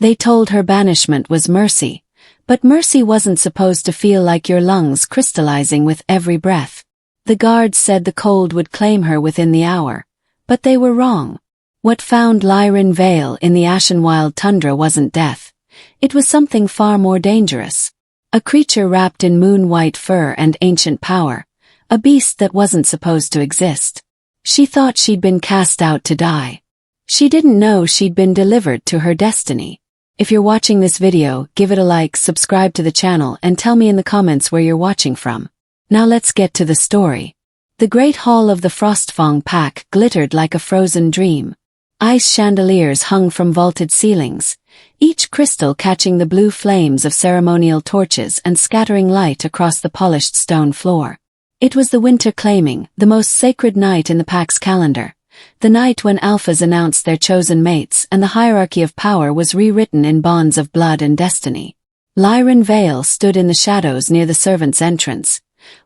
They told her banishment was mercy, but mercy wasn't supposed to feel like your lungs crystallizing with every breath. The guards said the cold would claim her within the hour, but they were wrong. What found Lyran Vale in the ashen wild tundra wasn't death. It was something far more dangerous. A creature wrapped in moon-white fur and ancient power, a beast that wasn't supposed to exist. She thought she'd been cast out to die. She didn't know she'd been delivered to her destiny. If you're watching this video, give it a like, subscribe to the channel, and tell me in the comments where you're watching from. Now let's get to the story. The great hall of the Frostfang pack glittered like a frozen dream. Ice chandeliers hung from vaulted ceilings, each crystal catching the blue flames of ceremonial torches and scattering light across the polished stone floor. It was the winter claiming, the most sacred night in the pack's calendar. The night when alphas announced their chosen mates and the hierarchy of power was rewritten in bonds of blood and destiny. Lyran Vale stood in the shadows near the servants' entrance,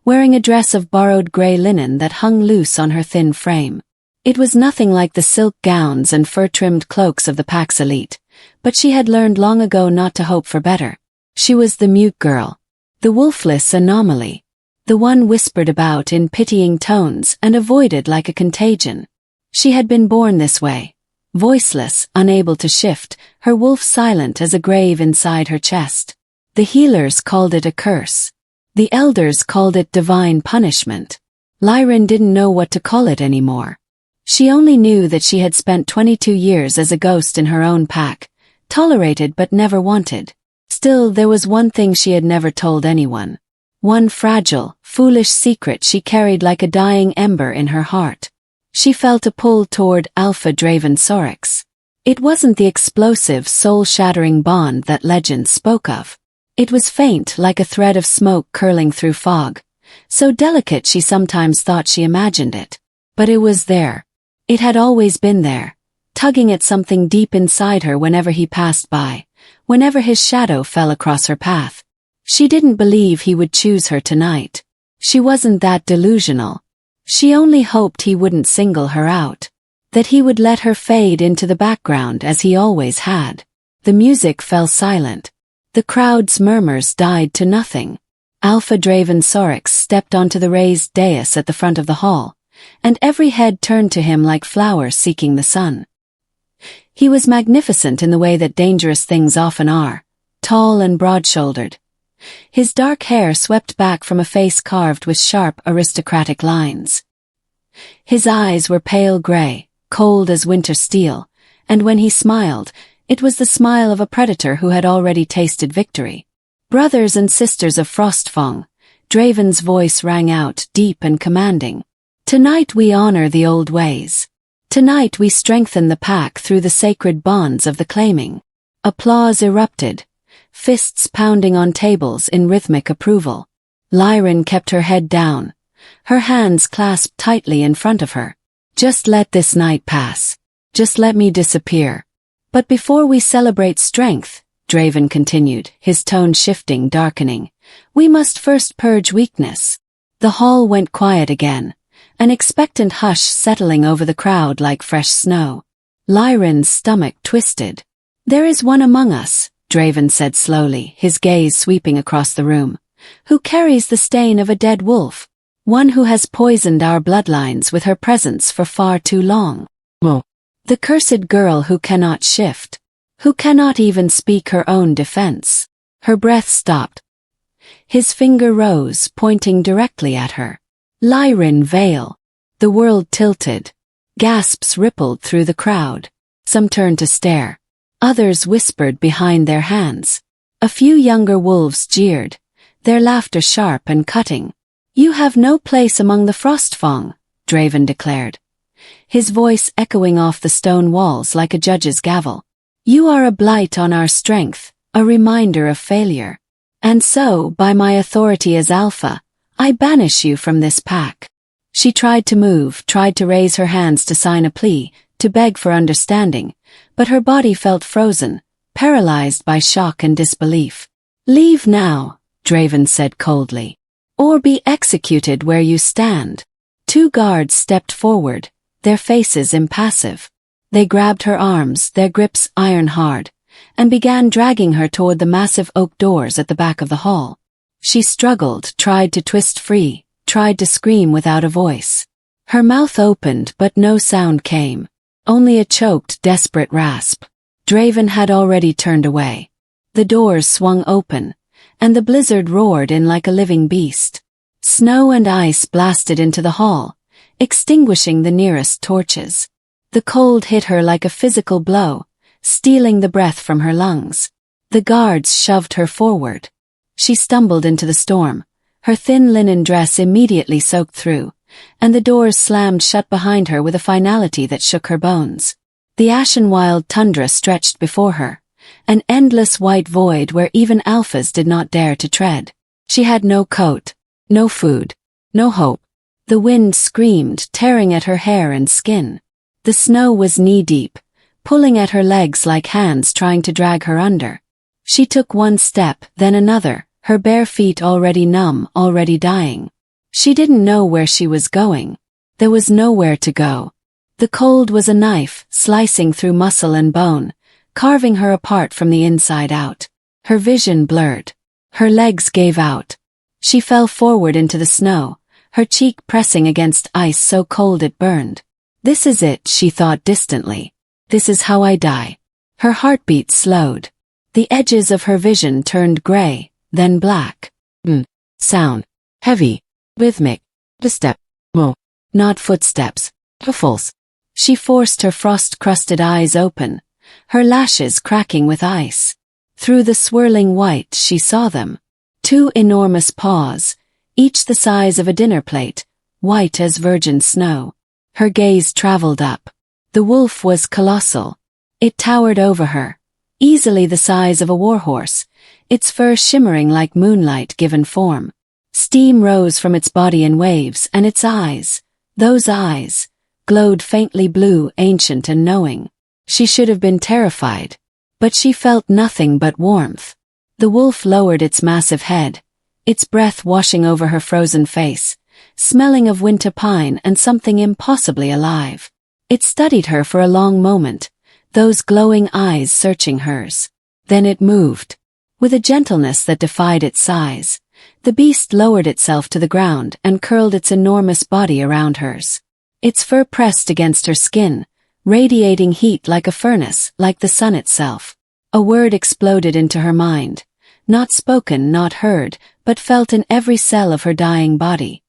wearing a dress of borrowed grey linen that hung loose on her thin frame. It was nothing like the silk gowns and fur-trimmed cloaks of the pack's elite, but she had learned long ago not to hope for better. She was the mute girl, the wolfless anomaly, the one whispered about in pitying tones and avoided like a contagion. She had been born this way, voiceless, unable to shift, her wolf silent as a grave inside her chest. The healers called it a curse. The elders called it divine punishment. Lyran didn't know what to call it anymore. She only knew that she had spent 22 years as a ghost in her own pack, tolerated but never wanted. Still, there was one thing she had never told anyone. One fragile, foolish secret she carried like a dying ember in her heart. She felt a pull toward Alpha Draven Sorex. It wasn't the explosive, soul-shattering bond that legends spoke of. It was faint like a thread of smoke curling through fog, so delicate she sometimes thought she imagined it. But it was there. It had always been there, tugging at something deep inside her whenever he passed by, whenever his shadow fell across her path. She didn't believe he would choose her tonight. She wasn't that delusional. She only hoped he wouldn't single her out, that he would let her fade into the background as he always had. The music fell silent. The crowd's murmurs died to nothing. Alpha Draven Sorex stepped onto the raised dais at the front of the hall, and every head turned to him like flowers seeking the sun. He was magnificent in the way that dangerous things often are, tall and broad-shouldered. His dark hair swept back from a face carved with sharp aristocratic lines. His eyes were pale gray, cold as winter steel, and when he smiled, it was the smile of a predator who had already tasted victory. Brothers and sisters of Frostfang, Draven's voice rang out, deep and commanding. Tonight we honor the old ways. Tonight we strengthen the pack through the sacred bonds of the claiming. Applause erupted, fists pounding on tables in rhythmic approval. Lyran kept her head down, her hands clasped tightly in front of her. Just let this night pass. Just let me disappear. But before we celebrate strength, Draven continued, his tone shifting, darkening, we must first purge weakness. The hall went quiet again, an expectant hush settling over the crowd like fresh snow. Lyran's stomach twisted. There is one among us, Draven said slowly, his gaze sweeping across the room, who carries the stain of a dead wolf, one who has poisoned our bloodlines with her presence for far too long. Well, the cursed girl who cannot shift, who cannot even speak her own defense. Her breath stopped. His finger rose, pointing directly at her. Lyran Vale. The world tilted. Gasps rippled through the crowd. Some turned to stare. Others whispered behind their hands. A few younger wolves jeered, their laughter sharp and cutting. You have no place among the Frostfang, Draven declared, his voice echoing off the stone walls like a judge's gavel. You are a blight on our strength, a reminder of failure. And so, by my authority as Alpha, I banish you from this pack. She tried to move, tried to raise her hands to sign a plea, to beg for understanding, but her body felt frozen, paralyzed by shock and disbelief. Leave now, Draven said coldly, or be executed where you stand. Two guards stepped forward, their faces impassive. They grabbed her arms, their grips iron hard, and began dragging her toward the massive oak doors at the back of the hall. She struggled, tried to twist free, tried to scream without a voice. Her mouth opened but no sound came. Only a choked, desperate rasp. Draven had already turned away. The doors swung open, and the blizzard roared in like a living beast. Snow and ice blasted into the hall, extinguishing the nearest torches. The cold hit her like a physical blow, stealing the breath from her lungs. The guards shoved her forward. She stumbled into the storm, her thin linen dress immediately soaked through, and the doors slammed shut behind her with a finality that shook her bones. The ashen wild tundra stretched before her, an endless white void where even alphas did not dare to tread. She had no coat, no food, no hope. The wind screamed, tearing at her hair and skin. The snow was knee-deep, pulling at her legs like hands trying to drag her under. She took one step, then another, her bare feet already numb, already dying. She didn't know where she was going. There was nowhere to go. The cold was a knife, slicing through muscle and bone, carving her apart from the inside out. Her vision blurred. Her legs gave out. She fell forward into the snow, her cheek pressing against ice so cold it burned. This is it, she thought distantly. This is how I die. Her heartbeat slowed. The edges of her vision turned gray, then black. Sound. Heavy. Rhythmic. The step. Mo. Not footsteps. Ruffles. She forced her frost-crusted eyes open, her lashes cracking with ice. Through the swirling white she saw them. 2 enormous paws, each the size of a dinner plate, white as virgin snow. Her gaze traveled up. The wolf was colossal. It towered over her, easily the size of a warhorse, its fur shimmering like moonlight given form. Steam rose from its body in waves, and its eyes, those eyes, glowed faintly blue, ancient and knowing. She should have been terrified, but she felt nothing but warmth. The wolf lowered its massive head, its breath washing over her frozen face, smelling of winter pine and something impossibly alive. It studied her for a long moment, those glowing eyes searching hers. Then it moved. With a gentleness that defied its size, the beast lowered itself to the ground and curled its enormous body around hers. Its fur pressed against her skin, radiating heat like a furnace, like the sun itself. A word exploded into her mind, not spoken, not heard, but felt in every cell of her dying body.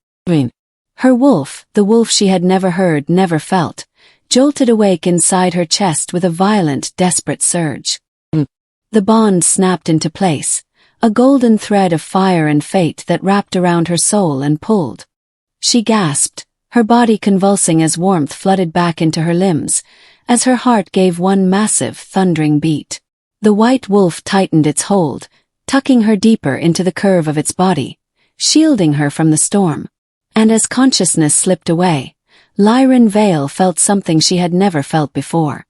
Her wolf, the wolf she had never heard, never felt, jolted awake inside her chest with a violent, desperate surge. The bond snapped into place, a golden thread of fire and fate that wrapped around her soul and pulled. She gasped, her body convulsing as warmth flooded back into her limbs, as her heart gave one massive, thundering beat. The white wolf tightened its hold, tucking her deeper into the curve of its body, shielding her from the storm. And as consciousness slipped away, Lyran Vale felt something she had never felt before.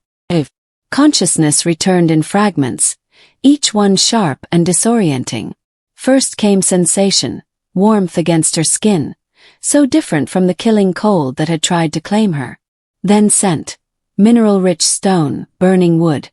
Consciousness returned in fragments, each one sharp and disorienting. First came sensation, warmth against her skin, so different from the killing cold that had tried to claim her. Then scent, mineral-rich stone, burning wood,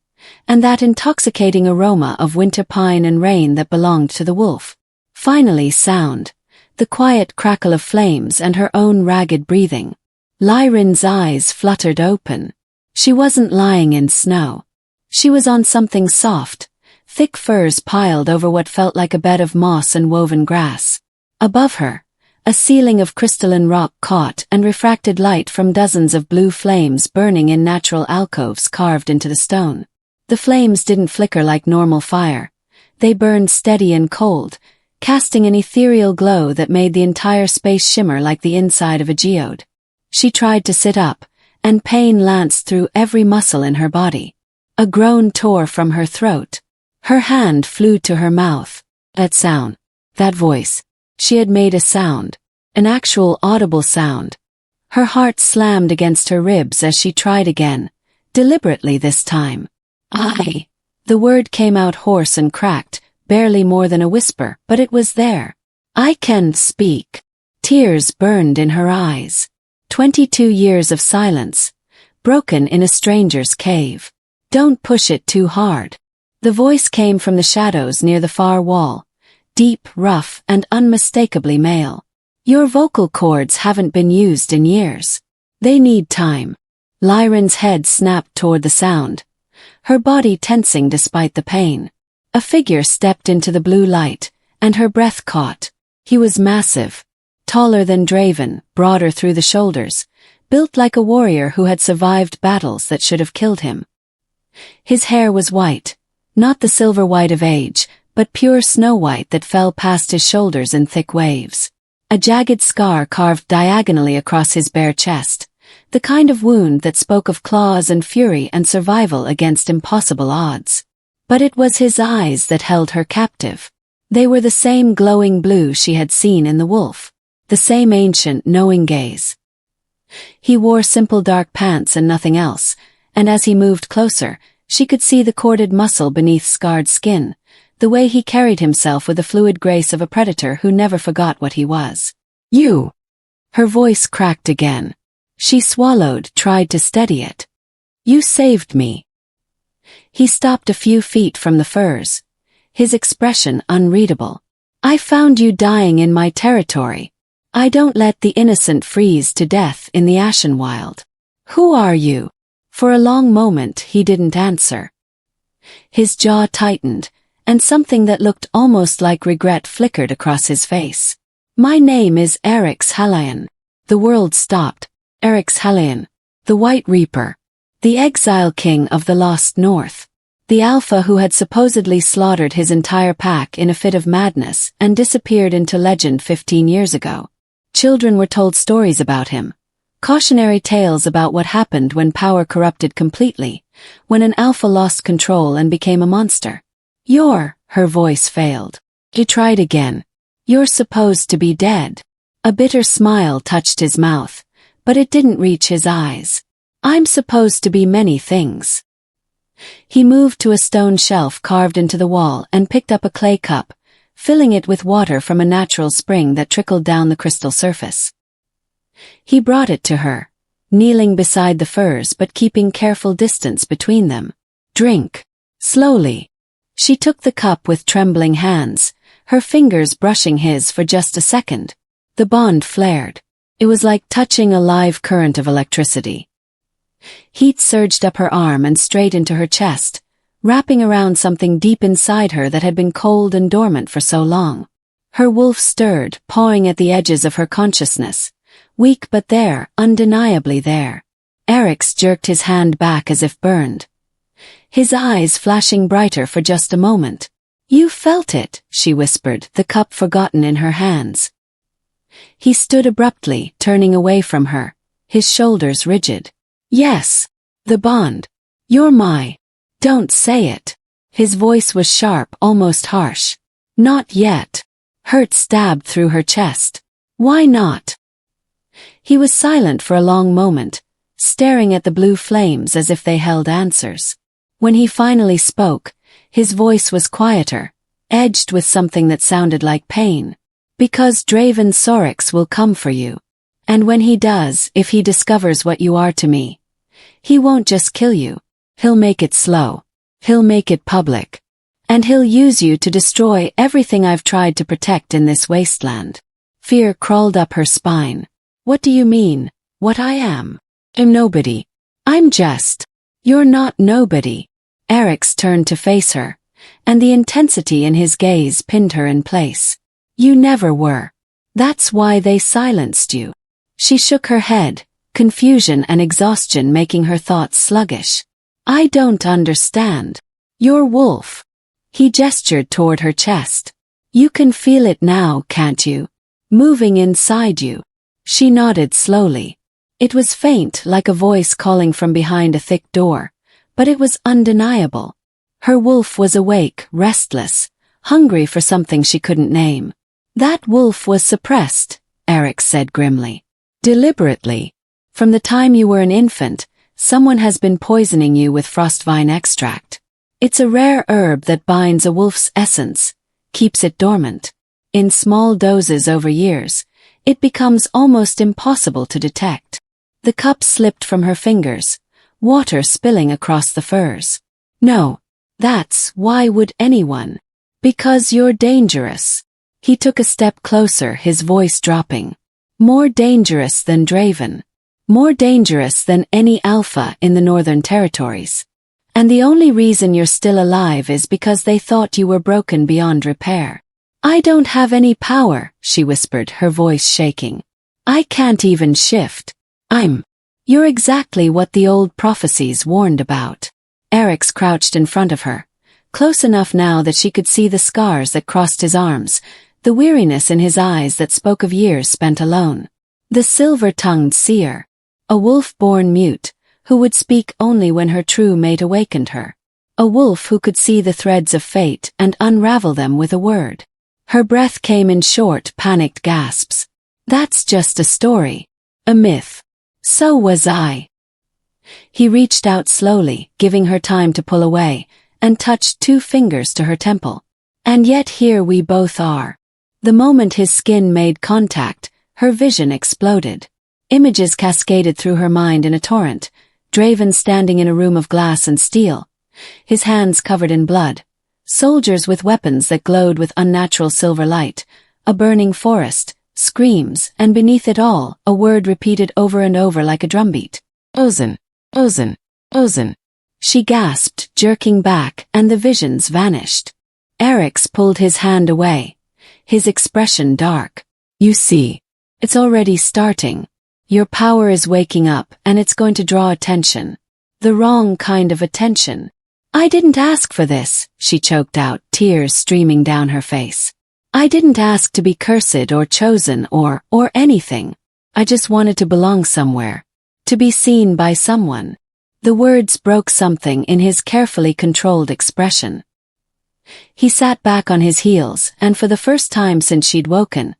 and that intoxicating aroma of winter pine and rain that belonged to the wolf. Finally sound, the quiet crackle of flames and her own ragged breathing. Lyran's eyes fluttered open. She wasn't lying in snow. She was on something soft, thick furs piled over what felt like a bed of moss and woven grass. Above her, a ceiling of crystalline rock caught and refracted light from dozens of blue flames burning in natural alcoves carved into the stone. The flames didn't flicker like normal fire. They burned steady and cold, casting an ethereal glow that made the entire space shimmer like the inside of a geode. She tried to sit up, and pain lanced through every muscle in her body. A groan tore from her throat. Her hand flew to her mouth. That sound. That voice. She had made a sound. An actual audible sound. Her heart slammed against her ribs as she tried again, deliberately this time. I. The word came out hoarse and cracked, barely more than a whisper, but it was there. I can speak. Tears burned in her eyes. 22 years of silence, broken in a stranger's cave. Don't push it too hard. The voice came from the shadows near the far wall, deep, rough, and unmistakably male. Your vocal cords haven't been used in years. They need time. Lyron's head snapped toward the sound, her body tensing despite the pain. A figure stepped into the blue light, and her breath caught. He was massive, taller than Draven, broader through the shoulders, built like a warrior who had survived battles that should have killed him. His hair was white, not the silver white of age, but pure snow white that fell past his shoulders in thick waves. A jagged scar carved diagonally across his bare chest, the kind of wound that spoke of claws and fury and survival against impossible odds. But it was his eyes that held her captive. They were the same glowing blue she had seen in the wolf, the same ancient, knowing gaze. He wore simple dark pants and nothing else, and as he moved closer, she could see the corded muscle beneath scarred skin, the way he carried himself with the fluid grace of a predator who never forgot what he was. You! Her voice cracked again. She swallowed, tried to steady it. You saved me. He stopped a few feet from the firs, his expression unreadable. I found you dying in my territory. I don't let the innocent freeze to death in the Ashen Wild. Who are you? For a long moment he didn't answer. His jaw tightened, and something that looked almost like regret flickered across his face. My name is Halayan. The world stopped. Halayan, the White Reaper, the exile king of the Lost North, the alpha who had supposedly slaughtered his entire pack in a fit of madness and disappeared into legend 15 years ago. Children were told stories about him, cautionary tales about what happened when power corrupted completely, when an alpha lost control and became a monster. Her voice failed. He tried again. You're supposed to be dead. A bitter smile touched his mouth, but it didn't reach his eyes. I'm supposed to be many things. He moved to a stone shelf carved into the wall and picked up a clay cup, filling it with water from a natural spring that trickled down the crystal surface. He brought it to her, kneeling beside the firs but keeping careful distance between them. Drink. Slowly. She took the cup with trembling hands, her fingers brushing his for just a second. The bond flared. It was like touching a live current of electricity. Heat surged up her arm and straight into her chest, wrapping around something deep inside her that had been cold and dormant for so long. Her wolf stirred, pawing at the edges of her consciousness. Weak but there, undeniably there. Eric's jerked his hand back as if burned, his eyes flashing brighter for just a moment. You felt it, she whispered, the cup forgotten in her hands. He stood abruptly, turning away from her, his shoulders rigid. Yes. The bond. You're my. Don't say it. His voice was sharp, almost harsh. Not yet. Hurt stabbed through her chest. Why not? He was silent for a long moment, staring at the blue flames as if they held answers. When he finally spoke, his voice was quieter, edged with something that sounded like pain. Because Draven Sorix will come for you. And when he does, if he discovers what you are to me, he won't just kill you. He'll make it slow. He'll make it public. And he'll use you to destroy everything I've tried to protect in this wasteland. Fear crawled up her spine. What do you mean? What I am? I'm nobody. I'm just. You're not nobody. Eric's turned to face her, and the intensity in his gaze pinned her in place. You never were. That's why they silenced you. She shook her head, confusion and exhaustion making her thoughts sluggish. I don't understand. You're wolf. He gestured toward her chest. You can feel it now, can't you? Moving inside you. She nodded slowly. It was faint, like a voice calling from behind a thick door, but it was undeniable. Her wolf was awake, restless, hungry for something she couldn't name. That wolf was suppressed, Eric said grimly. Deliberately. From the time you were an infant, someone has been poisoning you with frostvine extract. It's a rare herb that binds a wolf's essence, keeps it dormant. In small doses over years, it becomes almost impossible to detect. The cup slipped from her fingers, water spilling across the firs. No, Why would anyone? Because you're dangerous. He took a step closer, his voice dropping. More dangerous than Draven. More dangerous than any alpha in the Northern Territories. And the only reason you're still alive is because they thought you were broken beyond repair. I don't have any power, she whispered, her voice shaking. I can't even shift. You're exactly what the old prophecies warned about. Eric's crouched in front of her, close enough now that she could see the scars that crossed his arms, the weariness in his eyes that spoke of years spent alone. The silver-tongued seer. A wolf-born mute, who would speak only when her true mate awakened her. A wolf who could see the threads of fate and unravel them with a word. Her breath came in short, panicked gasps. That's just a story. A myth. So was I. He reached out slowly, giving her time to pull away, and touched 2 fingers to her temple. And yet here we both are. The moment his skin made contact, her vision exploded. Images cascaded through her mind in a torrent. Draven standing in a room of glass and steel, his hands covered in blood. Soldiers with weapons that glowed with unnatural silver light. A burning forest, screams, and beneath it all, a word repeated over and over like a drumbeat. Ozen, Ozen, Ozen. She gasped, jerking back, and the visions vanished. Eric's pulled his hand away, his expression dark. You see, it's already starting. Your power is waking up, and it's going to draw attention. The wrong kind of attention. I didn't ask for this, she choked out, tears streaming down her face. I didn't ask to be cursed or chosen or anything. I just wanted to belong somewhere. To be seen by someone. The words broke something in his carefully controlled expression. He sat back on his heels, and for the first time since she'd woken,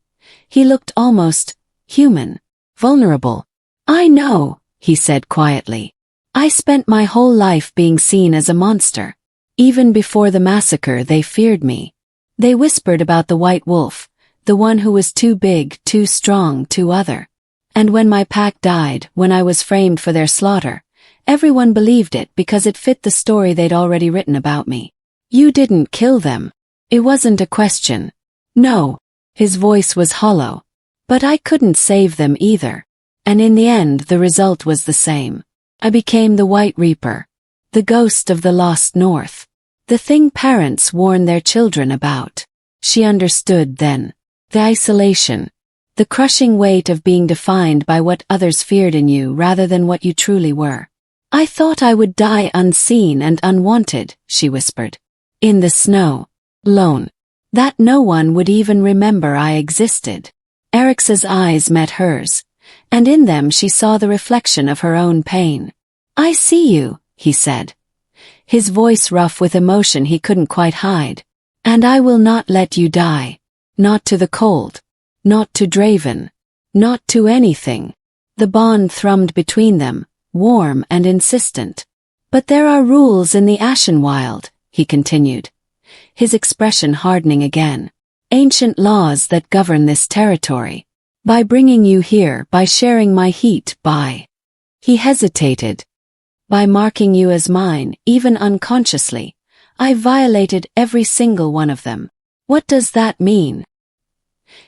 he looked almost human. Vulnerable. I know, he said quietly. I spent my whole life being seen as a monster. Even before the massacre they feared me. They whispered about the white wolf, the one who was too big, too strong, too other. And when my pack died, when I was framed for their slaughter, everyone believed it because it fit the story they'd already written about me. You didn't kill them. It wasn't a question. No. His voice was hollow. But I couldn't save them either. And in the end the result was the same. I became the White Reaper. The ghost of the lost North. The thing parents warn their children about. She understood then. The isolation. The crushing weight of being defined by what others feared in you rather than what you truly were. I thought I would die unseen and unwanted, she whispered. In the snow. Alone. That no one would even remember I existed. Eric's eyes met hers, and in them she saw the reflection of her own pain. I see you, he said. His voice rough with emotion he couldn't quite hide. And I will not let you die. Not to the cold. Not to Draven. Not to anything. The bond thrummed between them, warm and insistent. But there are rules in the Ashenwild, he continued, his expression hardening again. Ancient laws that govern this territory. By bringing you here, by sharing my heat, by... He hesitated. By marking you as mine, even unconsciously, I violated every single one of them. What does that mean?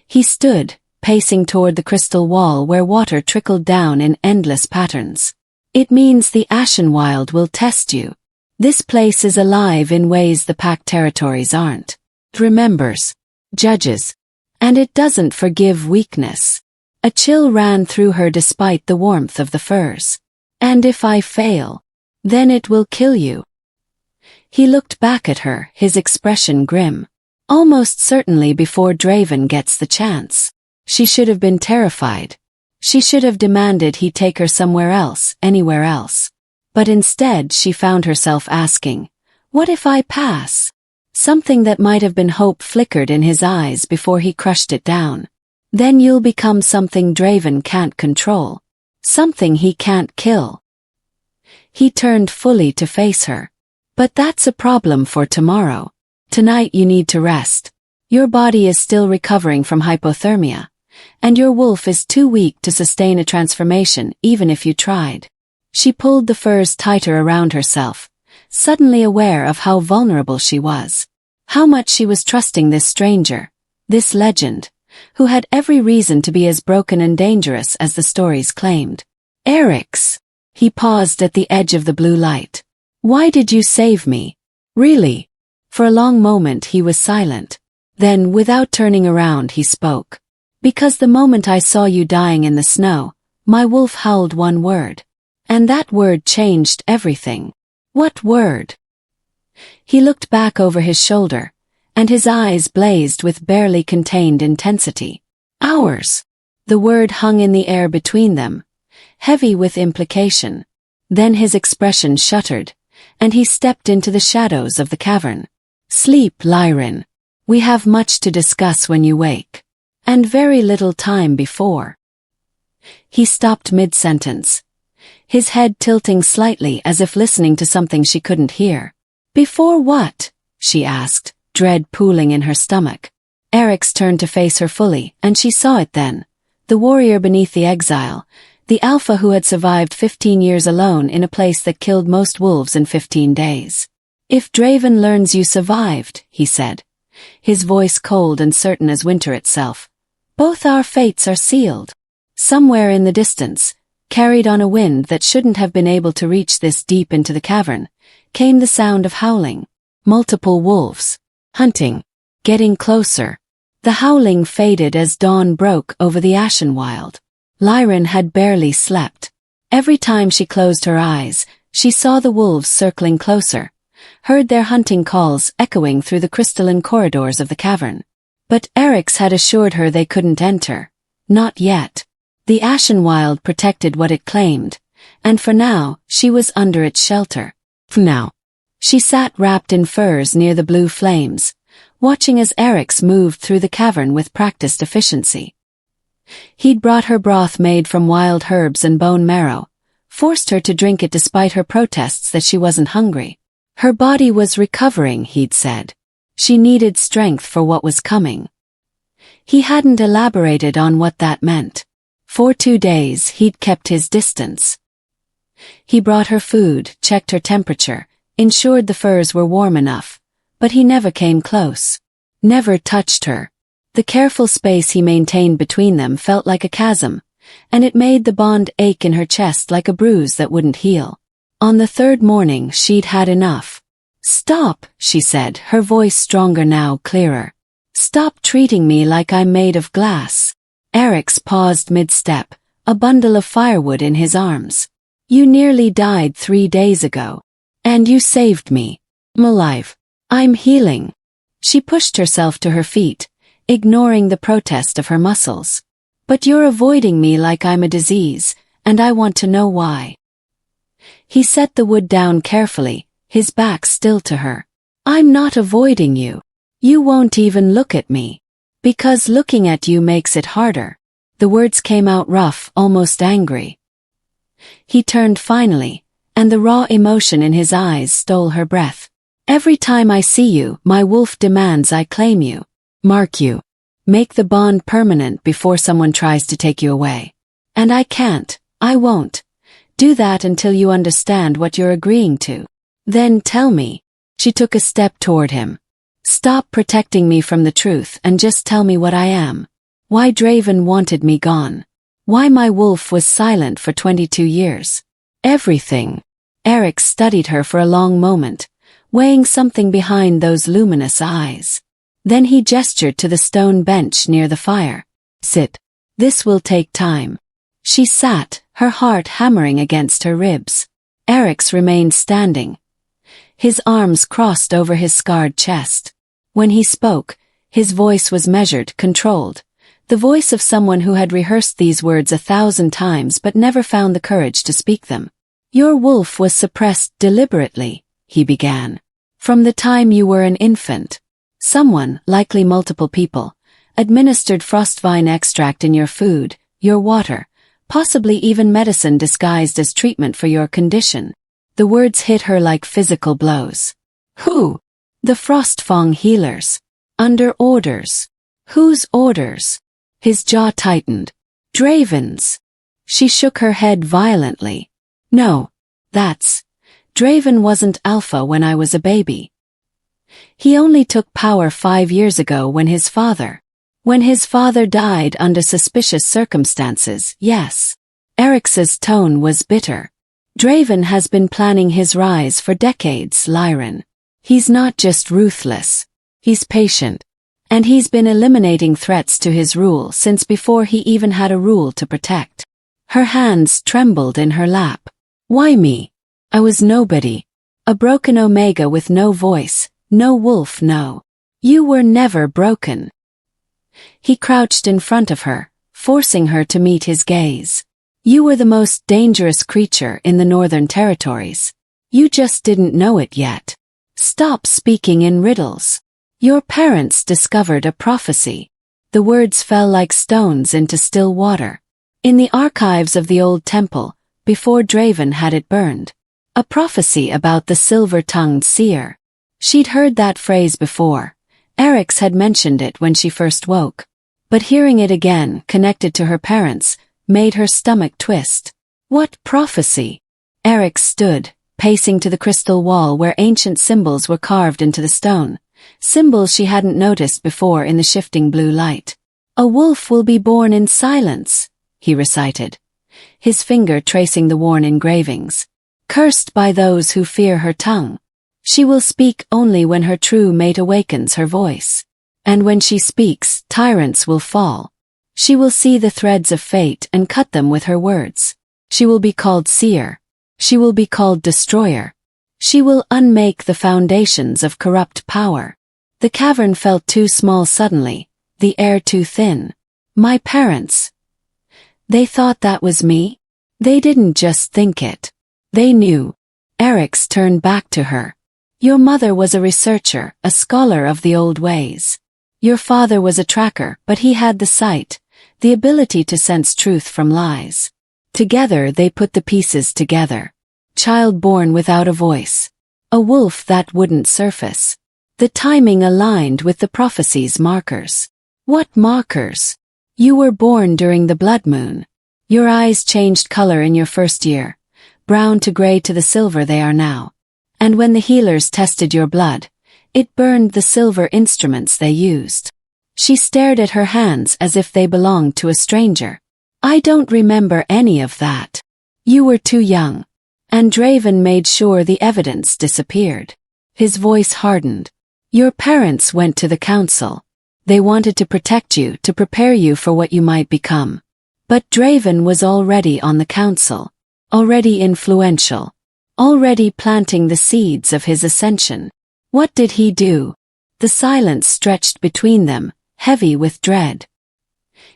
He stood, pacing toward the crystal wall where water trickled down in endless patterns. It means the Ashenwild will test you. This place is alive in ways the Pact territories aren't. It remembers. Judges. And it doesn't forgive weakness. A chill ran through her despite the warmth of the furs. And if I fail, then it will kill you. He looked back at her, his expression grim. Almost certainly before Draven gets the chance. She should have been terrified. She should have demanded he take her somewhere else, anywhere else. But instead she found herself asking, what if I pass? Something that might have been hope flickered in his eyes before he crushed it down. Then you'll become something Draven can't control. Something he can't kill. He turned fully to face her. But that's a problem for tomorrow. Tonight you need to rest. Your body is still recovering from hypothermia. And your wolf is too weak to sustain a transformation even if you tried. She pulled the furs tighter around herself, suddenly aware of how vulnerable she was. How much she was trusting this stranger, this legend, who had every reason to be as broken and dangerous as the stories claimed. Eric's. He paused at the edge of the blue light. Why did you save me? Really? For a long moment he was silent. Then, without turning around, he spoke. Because the moment I saw you dying in the snow, my wolf howled one word. And that word changed everything. What word? He looked back over his shoulder, and his eyes blazed with barely contained intensity. Ours. The word hung in the air between them, heavy with implication. Then his expression shuttered, and he stepped into the shadows of the cavern. Sleep, Lyrin. We have much to discuss when you wake. And very little time before. He stopped mid-sentence, his head tilting slightly as if listening to something she couldn't hear. Before what? She asked, dread pooling in her stomach. Eric's turned to face her fully, and she saw it then. The warrior beneath the exile, the alpha who had survived 15 years alone in a place that killed most wolves in 15 days. If Draven learns you survived, he said, his voice cold and certain as winter itself, both our fates are sealed. Somewhere in the distance, carried on a wind that shouldn't have been able to reach this deep into the cavern, came the sound of howling. Multiple wolves. Hunting. Getting closer. The howling faded as dawn broke over the Ashenwild. Lyrin had barely slept. Every time she closed her eyes, she saw the wolves circling closer, heard their hunting calls echoing through the crystalline corridors of the cavern. But Eric's had assured her they couldn't enter. Not yet. The Ashenwild protected what it claimed, and for now, she was under its shelter. For now. She sat wrapped in furs near the blue flames, watching as Eric's moved through the cavern with practiced efficiency. He'd brought her broth made from wild herbs and bone marrow, forced her to drink it despite her protests that she wasn't hungry. Her body was recovering, he'd said. She needed strength for what was coming. He hadn't elaborated on what that meant. For 2 days he'd kept his distance. He brought her food, checked her temperature, ensured the furs were warm enough, but he never came close. Never touched her. The careful space he maintained between them felt like a chasm, and it made the bond ache in her chest like a bruise that wouldn't heal. On the 3rd morning she'd had enough. Stop, she said, her voice stronger now, clearer. Stop treating me like I'm made of glass. Eric's paused mid-step, a bundle of firewood in his arms. You nearly died 3 days ago. And you saved me. I'm alive. I'm healing. She pushed herself to her feet, ignoring the protest of her muscles. But you're avoiding me like I'm a disease, and I want to know why. He set the wood down carefully, his back still to her. I'm not avoiding you. You won't even look at me. Because looking at you makes it harder. The words came out rough, almost angry. He turned finally, and the raw emotion in his eyes stole her breath. Every time I see you, my wolf demands I claim you. Mark you. Make the bond permanent before someone tries to take you away. And I can't, I won't. Do that until you understand what you're agreeing to. Then tell me. She took a step toward him. Stop protecting me from the truth and just tell me what I am. Why Draven wanted me gone. Why my wolf was silent for 22 years. Everything. Eric studied her for a long moment, weighing something behind those luminous eyes. Then he gestured to the stone bench near the fire. Sit. This will take time. She sat, her heart hammering against her ribs. Eric's remained standing, his arms crossed over his scarred chest. When he spoke, his voice was measured, controlled, the voice of someone who had rehearsed these words 1,000 times but never found the courage to speak them. Your wolf was suppressed deliberately, he began. From the time you were an infant. Someone, likely multiple people, administered frostvine extract in your food, your water, possibly even medicine disguised as treatment for your condition. The words hit her like physical blows. Who? The Frostfang healers. Under orders. Whose orders? His jaw tightened. Draven's. She shook her head violently. No. That's. Draven wasn't alpha when I was a baby. He only took power 5 years ago when his father died under suspicious circumstances, yes. Eric's tone was bitter. Draven has been planning his rise for decades, Lyran. He's not just ruthless. He's patient. And he's been eliminating threats to his rule since before he even had a rule to protect. Her hands trembled in her lap. Why me? I was nobody. A broken Omega with no voice, no wolf, no. You were never broken. He crouched in front of her, forcing her to meet his gaze. You were the most dangerous creature in the Northern Territories. You just didn't know it yet. Stop speaking in riddles. Your parents discovered a prophecy. The words fell like stones into still water. In the archives of the old temple, before Draven had it burned. A prophecy about the silver-tongued seer. She'd heard that phrase before. Eric's had mentioned it when she first woke. But hearing it again, connected to her parents, made her stomach twist. What prophecy? Eric stood, pacing to the crystal wall where ancient symbols were carved into the stone. Symbols she hadn't noticed before in the shifting blue light. A wolf will be born in silence, he recited, his finger tracing the worn engravings. Cursed by those who fear her tongue. She will speak only when her true mate awakens her voice. And when she speaks, tyrants will fall. She will see the threads of fate and cut them with her words. She will be called seer. She will be called destroyer. She will unmake the foundations of corrupt power. The cavern felt too small suddenly, the air too thin. My parents. They thought that was me? They didn't just think it. They knew. Eric's turned back to her. Your mother was a researcher, a scholar of the old ways. Your father was a tracker, but he had the sight, the ability to sense truth from lies. Together they put the pieces together. Child born without a voice. A wolf that wouldn't surface. The timing aligned with the prophecy's markers. What markers? You were born during the blood moon. Your eyes changed color in your first year, brown to gray to the silver they are now. And when the healers tested your blood, it burned the silver instruments they used. She stared at her hands as if they belonged to a stranger. I don't remember any of that. You were too young. And Draven made sure the evidence disappeared. His voice hardened. Your parents went to the council. They wanted to protect you, to prepare you for what you might become. But Draven was already on the council. Already influential. Already planting the seeds of his ascension. What did he do? The silence stretched between them, heavy with dread.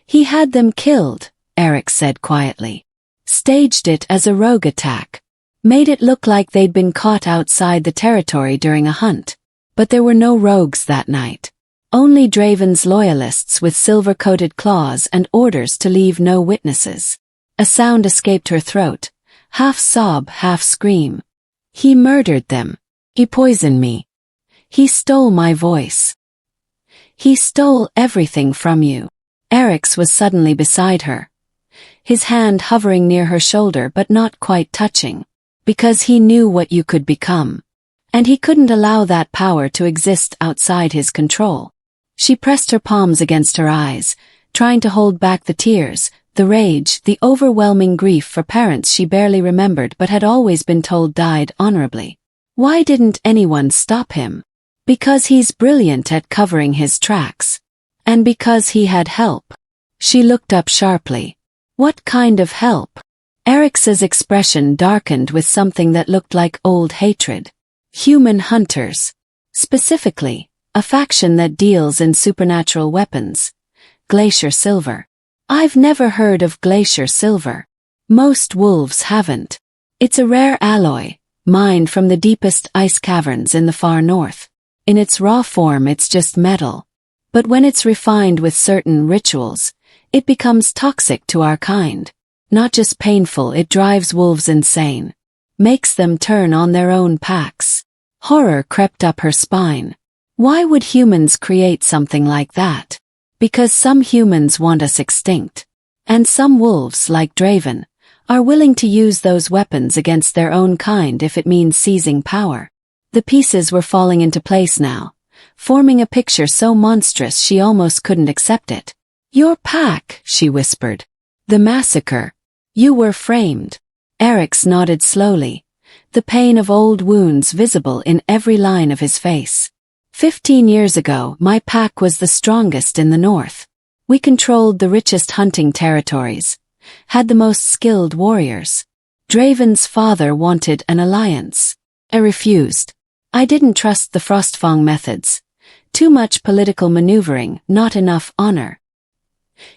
He had them killed, Eric said quietly. Staged it as a rogue attack. Made it look like they'd been caught outside the territory during a hunt. But there were no rogues that night. Only Draven's loyalists with silver-coated claws and orders to leave no witnesses. A sound escaped her throat, half sob, half scream. He murdered them. He poisoned me. He stole my voice. He stole everything from you. Eric's was suddenly beside her. His hand hovering near her shoulder but not quite touching. Because he knew what you could become. And he couldn't allow that power to exist outside his control. She pressed her palms against her eyes, trying to hold back the tears, the rage, the overwhelming grief for parents she barely remembered but had always been told died honorably. Why didn't anyone stop him? Because he's brilliant at covering his tracks. And because he had help. She looked up sharply. What kind of help? Eric's expression darkened with something that looked like old hatred. Human hunters. Specifically, a faction that deals in supernatural weapons. Glacier silver. I've never heard of glacier silver. Most wolves haven't. It's a rare alloy, mined from the deepest ice caverns in the far north. In its raw form it's just metal. But when it's refined with certain rituals, it becomes toxic to our kind. Not just painful, it drives wolves insane. Makes them turn on their own packs. Horror crept up her spine. Why would humans create something like that? Because some humans want us extinct. And some wolves, like Draven, are willing to use those weapons against their own kind if it means seizing power. The pieces were falling into place now, forming a picture so monstrous she almost couldn't accept it. "Your pack," she whispered. "The massacre. You were framed." Eric's nodded slowly, the pain of old wounds visible in every line of his face. 15 years ago, my pack was the strongest in the north. We controlled the richest hunting territories, had the most skilled warriors. Draven's father wanted an alliance. I refused. I didn't trust the Frostfang methods. Too much political maneuvering, not enough honor.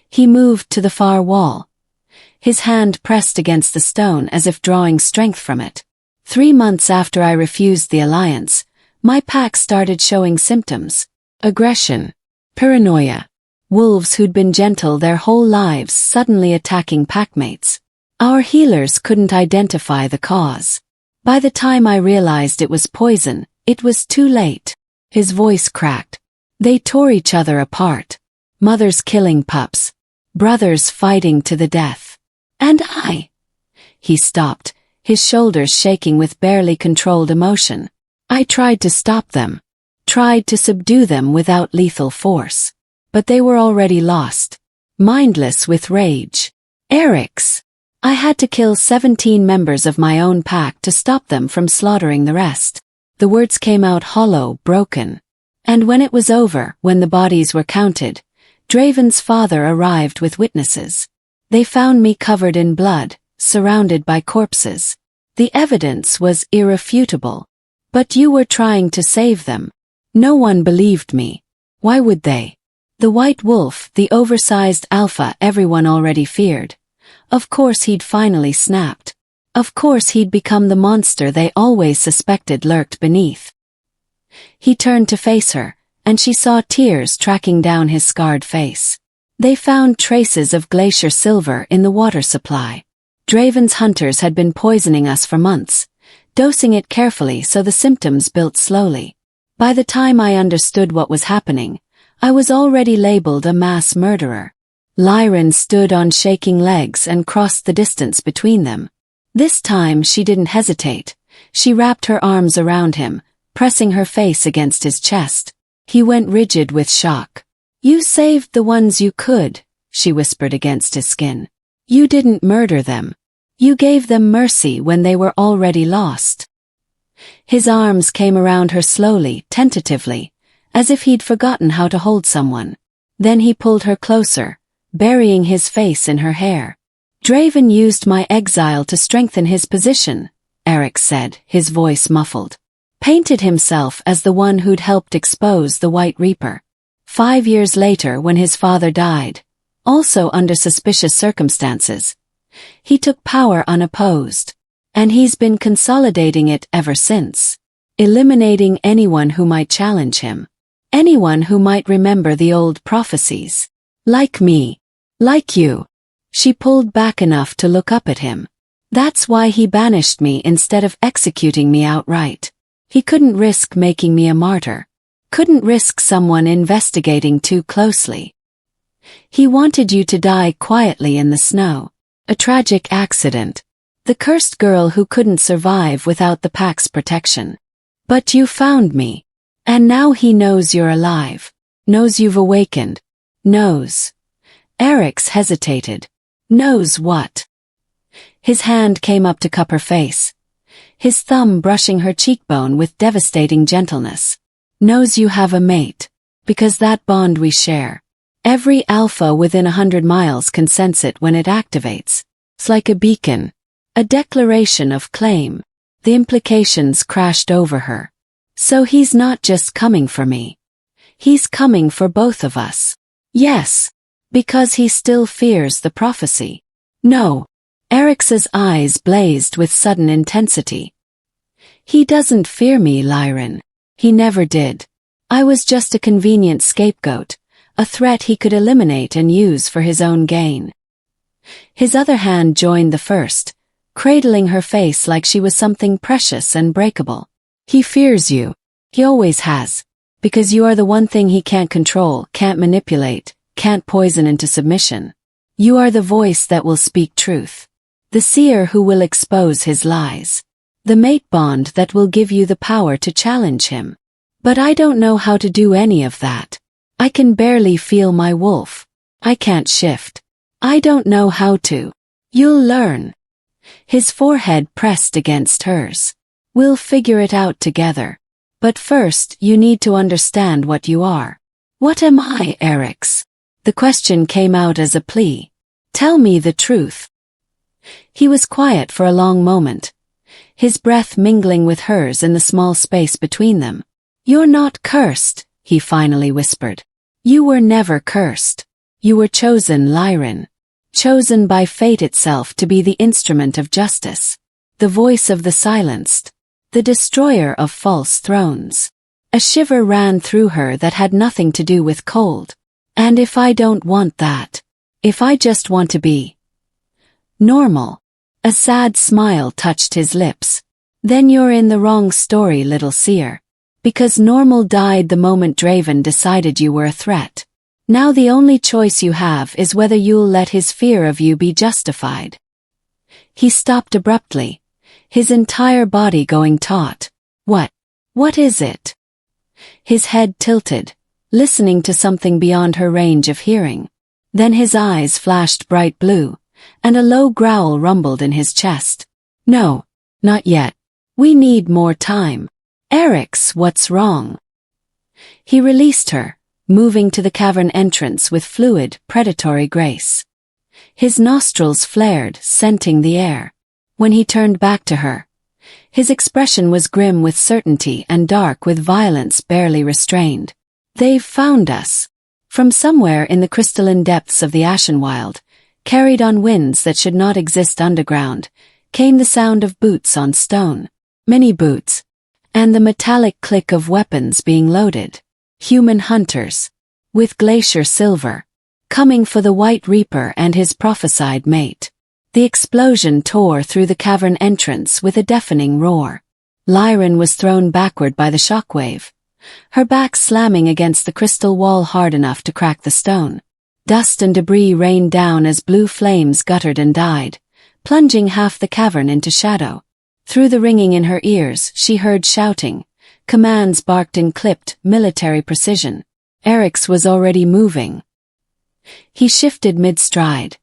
He moved to the far wall. His hand pressed against the stone as if drawing strength from it. 3 months after I refused the alliance, my pack started showing symptoms. Aggression. Paranoia. Wolves who'd been gentle their whole lives suddenly attacking packmates. Our healers couldn't identify the cause. By the time I realized it was poison, it was too late. His voice cracked. They tore each other apart. Mothers killing pups. Brothers fighting to the death. And I. He stopped, his shoulders shaking with barely controlled emotion. I tried to stop them. Tried to subdue them without lethal force. But they were already lost. Mindless with rage. Eric's. I had to kill 17 members of my own pack to stop them from slaughtering the rest. The words came out hollow, broken. And when it was over, when the bodies were counted, Draven's father arrived with witnesses. They found me covered in blood, surrounded by corpses. The evidence was irrefutable. But you were trying to save them. No one believed me. Why would they? The white wolf, the oversized alpha everyone already feared. Of course he'd finally snapped. Of course he'd become the monster they always suspected lurked beneath. He turned to face her, and she saw tears tracking down his scarred face. They found traces of glacier silver in the water supply. Draven's hunters had been poisoning us for months, dosing it carefully so the symptoms built slowly. By the time I understood what was happening, I was already labeled a mass murderer. Lyran stood on shaking legs and crossed the distance between them. This time she didn't hesitate. She wrapped her arms around him, pressing her face against his chest. He went rigid with shock. "You saved the ones you could," she whispered against his skin. "You didn't murder them. You gave them mercy when they were already lost." His arms came around her slowly, tentatively, as if he'd forgotten how to hold someone. Then he pulled her closer, burying his face in her hair. "Draven used my exile to strengthen his position," Eric said, his voice muffled. "Painted himself as the one who'd helped expose the White Reaper. 5 years later, when his father died, also under suspicious circumstances, he took power unopposed. And he's been consolidating it ever since. Eliminating anyone who might challenge him. Anyone who might remember the old prophecies. Like me. Like you." She pulled back enough to look up at him. "That's why he banished me instead of executing me outright. He couldn't risk making me a martyr. Couldn't risk someone investigating too closely. He wanted you to die quietly in the snow. A tragic accident. The cursed girl who couldn't survive without the pack's protection. But you found me. And now he knows you're alive. Knows you've awakened. Knows." Eric's hesitated. "Knows what?" His hand came up to cup her face. His thumb brushing her cheekbone with devastating gentleness. "Knows you have a mate. Because that bond we share. Every alpha within 100 miles can sense it when it activates. It's like a beacon. A declaration of claim." The implications crashed over her. "So he's not just coming for me. He's coming for both of us." "Yes. Because he still fears the prophecy." "No." Eric's eyes blazed with sudden intensity. "He doesn't fear me, Lyran. He never did. I was just a convenient scapegoat, a threat he could eliminate and use for his own gain." His other hand joined the first, cradling her face like she was something precious and breakable. "He fears you. He always has. Because you are the one thing he can't control, can't manipulate, can't poison into submission. You are the voice that will speak truth. The seer who will expose his lies. The mate bond that will give you the power to challenge him. But I don't know how to do any of that. I can barely feel my wolf. I can't shift. I don't know how to. You'll learn. His forehead pressed against hers. We'll figure it out together. But first you need to understand what you are. What am I, Eric's? The question came out as a plea. Tell me the truth. He was quiet for a long moment, his breath mingling with hers in the small space between them. You're not cursed, he finally whispered. You were never cursed. You were chosen, Lyran. Chosen by fate itself to be the instrument of justice. The voice of the silenced. The destroyer of false thrones. A shiver ran through her that had nothing to do with cold. And if I don't want that? If I just want to be normal? A sad smile touched his lips. Then you're in the wrong story, little seer. Because normal died the moment Draven decided you were a threat. Now the only choice you have is whether you'll let his fear of you be justified. He stopped abruptly, his entire body going taut. What is it? His head tilted, listening to something beyond her range of hearing. Then his eyes flashed bright blue, and a low growl rumbled in his chest. No, not yet. We need more time. Eric's, what's wrong? He released her, moving to the cavern entrance with fluid, predatory grace. His nostrils flared, scenting the air. When he turned back to her, his expression was grim with certainty and dark with violence barely restrained. They've found us. From somewhere in the crystalline depths of the Ashenwild, carried on winds that should not exist underground, came the sound of boots on stone. Many boots. And the metallic click of weapons being loaded. Human hunters. With glacier silver. Coming for the White Reaper and his prophesied mate. The explosion tore through the cavern entrance with a deafening roar. Lyran was thrown backward by the shockwave, her back slamming against the crystal wall hard enough to crack the stone. Dust and debris rained down as blue flames guttered and died, plunging half the cavern into shadow. Through the ringing in her ears, she heard shouting, commands barked in clipped, military precision. Eric's was already moving. He shifted mid-stride,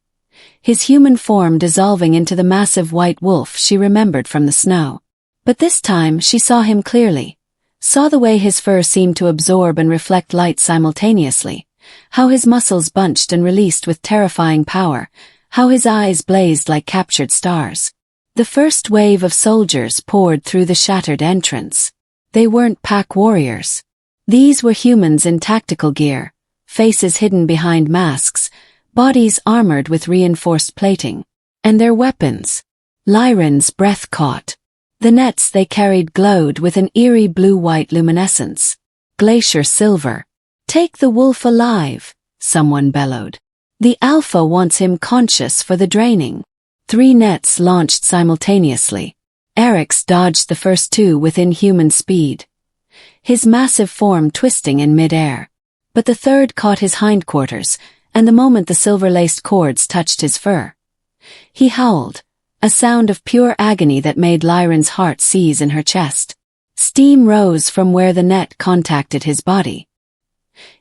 his human form dissolving into the massive white wolf she remembered from the snow. But this time she saw him clearly, saw the way his fur seemed to absorb and reflect light simultaneously, how his muscles bunched and released with terrifying power, how his eyes blazed like captured stars. The first wave of soldiers poured through the shattered entrance. They weren't pack warriors. These were humans in tactical gear, faces hidden behind masks, bodies armored with reinforced plating. And their weapons. Lyran's breath caught. The nets they carried glowed with an eerie blue-white luminescence. Glacier silver. Take the wolf alive, someone bellowed. The Alpha wants him conscious for the draining. 3 nets launched simultaneously. Eric's dodged the first 2 within human speed, his massive form twisting in mid-air. But the third caught his hindquarters, and the moment the silver-laced cords touched his fur, he howled, a sound of pure agony that made Lyran's heart seize in her chest. Steam rose from where the net contacted his body.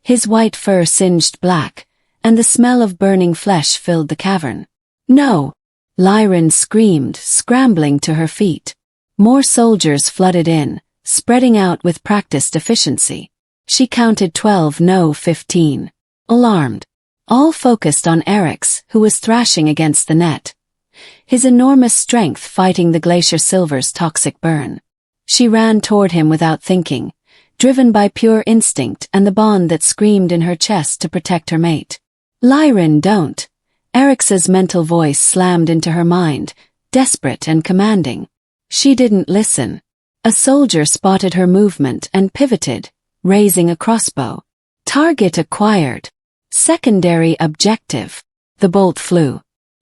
His white fur singed black, and the smell of burning flesh filled the cavern. No! Lyran screamed, scrambling to her feet. More soldiers flooded in, spreading out with practiced efficiency. She counted 12, no 15. Alarmed. All focused on Eric's, who was thrashing against the net, his enormous strength fighting the glacier silver's toxic burn. She ran toward him without thinking, driven by pure instinct and the bond that screamed in her chest to protect her mate. Lyran, don't. Eric's mental voice slammed into her mind, desperate and commanding. She didn't listen. A soldier spotted her movement and pivoted, raising a crossbow. Target acquired. Secondary objective. The bolt flew.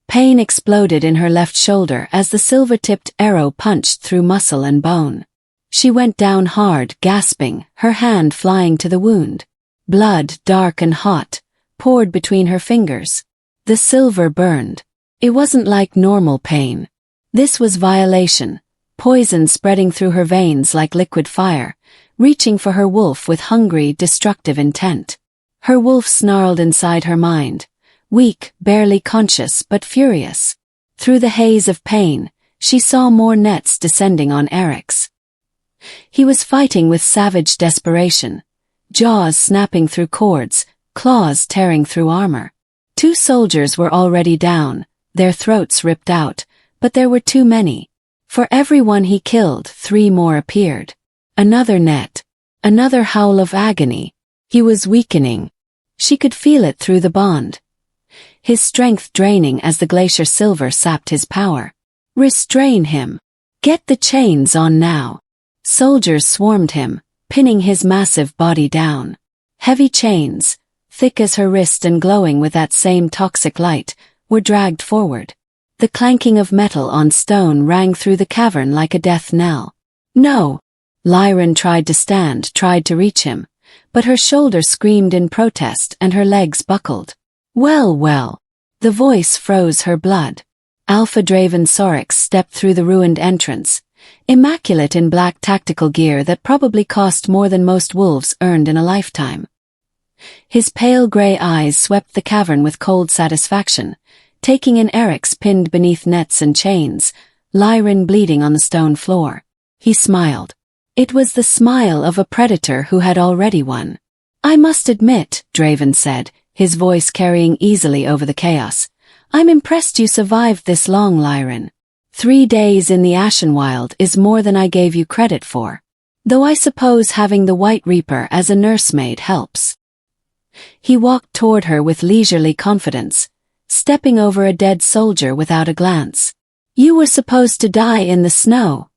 Pain exploded in her left shoulder as the silver-tipped arrow punched through muscle and bone. She went down hard, gasping, her hand flying to the wound. Blood, dark and hot, poured between her fingers. The silver burned. It wasn't like normal pain. This was violation, poison spreading through her veins like liquid fire, reaching for her wolf with hungry, destructive intent. Her wolf snarled inside her mind, weak, barely conscious but furious. Through the haze of pain, she saw more nets descending on Eric's. He was fighting with savage desperation, jaws snapping through cords, claws tearing through armor. 2 soldiers were already down, their throats ripped out, but there were too many. For every one he killed, 3 more appeared. Another net. Another howl of agony. He was weakening. She could feel it through the bond. His strength draining as the glacier silver sapped his power. Restrain him. Get the chains on now. Soldiers swarmed him, pinning his massive body down. Heavy chains, thick as her wrist and glowing with that same toxic light, were dragged forward. The clanking of metal on stone rang through the cavern like a death knell. No! Lyran tried to stand, tried to reach him, but her shoulder screamed in protest and her legs buckled. Well, well. The voice froze her blood. Alpha Draven Soryx stepped through the ruined entrance, immaculate in black tactical gear that probably cost more than most wolves earned in a lifetime. His pale gray eyes swept the cavern with cold satisfaction, taking in Eric's pinned beneath nets and chains, Lyran bleeding on the stone floor. He smiled. It was the smile of a predator who had already won. I must admit, Draven said, his voice carrying easily over the chaos, I'm impressed you survived this long, Lyran. 3 days in the Ashenwild is more than I gave you credit for. Though I suppose having the White Reaper as a nursemaid helps. He walked toward her with leisurely confidence, stepping over a dead soldier without a glance. You were supposed to die in the snow,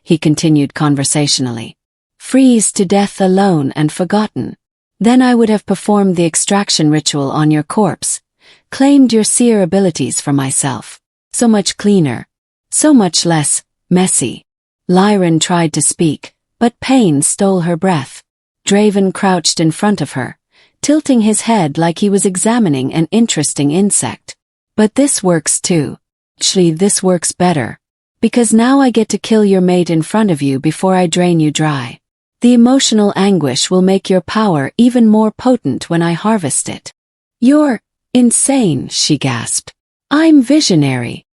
he continued conversationally. Freeze to death alone and forgotten. Then I would have performed the extraction ritual on your corpse, claimed your seer abilities for myself. So much cleaner. So much less messy. Lyran tried to speak, but pain stole her breath. Draven crouched in front of her, tilting his head like he was examining an interesting insect. But this works too. Actually, this works better. Because now I get to kill your mate in front of you before I drain you dry. The emotional anguish will make your power even more potent when I harvest it. You're insane, she gasped. I'm visionary.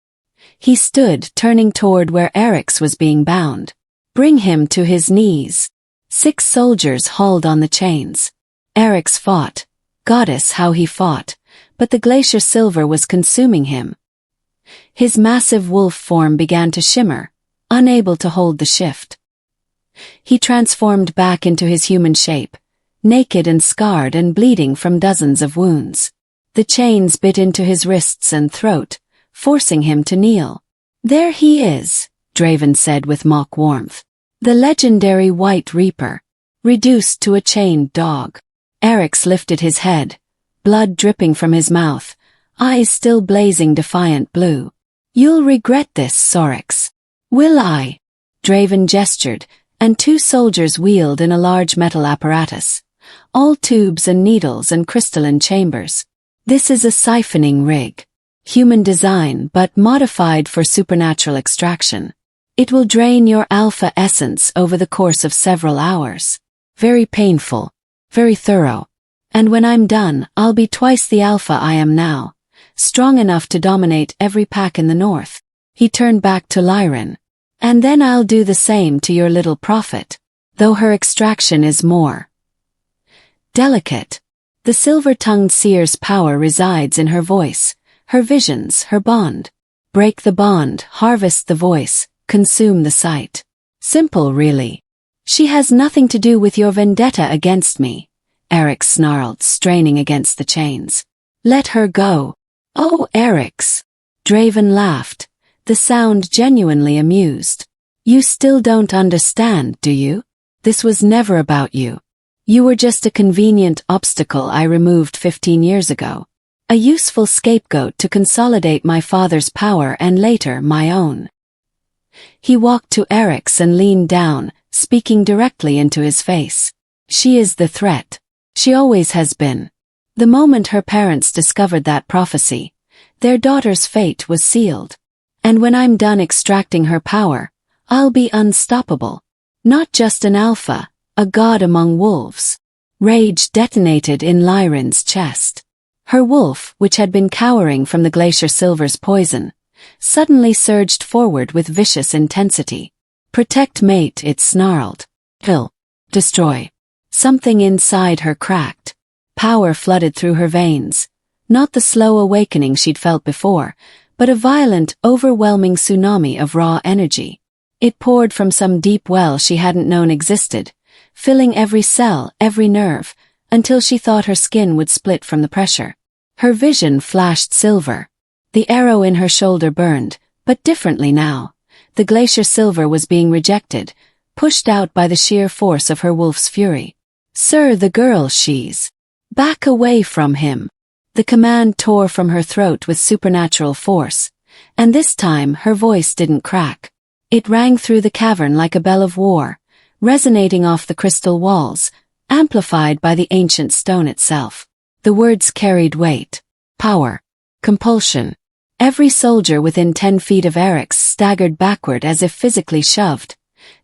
He stood, turning toward where Eric's was being bound. Bring him to his knees. 6 soldiers hauled on the chains. Eric's fought. Goddess, how he fought. But the glacier silver was consuming him. His massive wolf form began to shimmer, unable to hold the shift. He transformed back into his human shape, naked and scarred and bleeding from dozens of wounds. The chains bit into his wrists and throat, forcing him to kneel. There he is, Draven said with mock warmth. The legendary White Reaper, reduced to a chained dog. Eric's lifted his head, blood dripping from his mouth, eyes still blazing defiant blue. You'll regret this, Soryx. Will I? Draven gestured, and 2 soldiers wheeled in a large metal apparatus, all tubes and needles and crystalline chambers. This is a siphoning rig. Human design but modified for supernatural extraction. It will drain your alpha essence over the course of several hours. Very painful. Very thorough. And when I'm done, I'll be twice the alpha I am now, strong enough to dominate every pack in the north. He turned back to Lyran. And then I'll do the same to your little prophet, though her extraction is more delicate. The silver-tongued seer's power resides in her voice, her visions, her bond. Break the bond, harvest the voice, consume the sight. Simple, really. She has nothing to do with your vendetta against me, Eric snarled, straining against the chains. Let her go. Oh, Eric's. Draven laughed, the sound genuinely amused. You still don't understand, do you? This was never about you. You were just a convenient obstacle I removed 15 years ago. A useful scapegoat to consolidate my father's power and later my own. He walked to Eric's and leaned down, speaking directly into his face. She is the threat. She always has been. The moment her parents discovered that prophecy, Their daughter's fate was sealed. And when I'm done extracting her power, I'll be unstoppable. Not just an alpha, a god among wolves. Rage detonated in Lyran's chest. Her wolf, which had been cowering from the Glacier Silver's poison, suddenly surged forward with vicious intensity. Protect mate, it snarled. Kill. Destroy. Something inside her cracked. Power flooded through her veins. Not the slow awakening she'd felt before, but a violent, overwhelming tsunami of raw energy. It poured from some deep well she hadn't known existed, filling every cell, every nerve, until she thought her skin would split from the pressure. Her vision flashed silver. The arrow in her shoulder burned, but differently now. The Glacier Silver was being rejected, pushed out by the sheer force of her wolf's fury. Sir, the girl, she's. Back away from him. The command tore from her throat with supernatural force, and this time her voice didn't crack. It rang through the cavern like a bell of war, resonating off the crystal walls, amplified by the ancient stone itself. The words carried weight, power, compulsion. Every soldier within 10 feet of Eric's staggered backward as if physically shoved,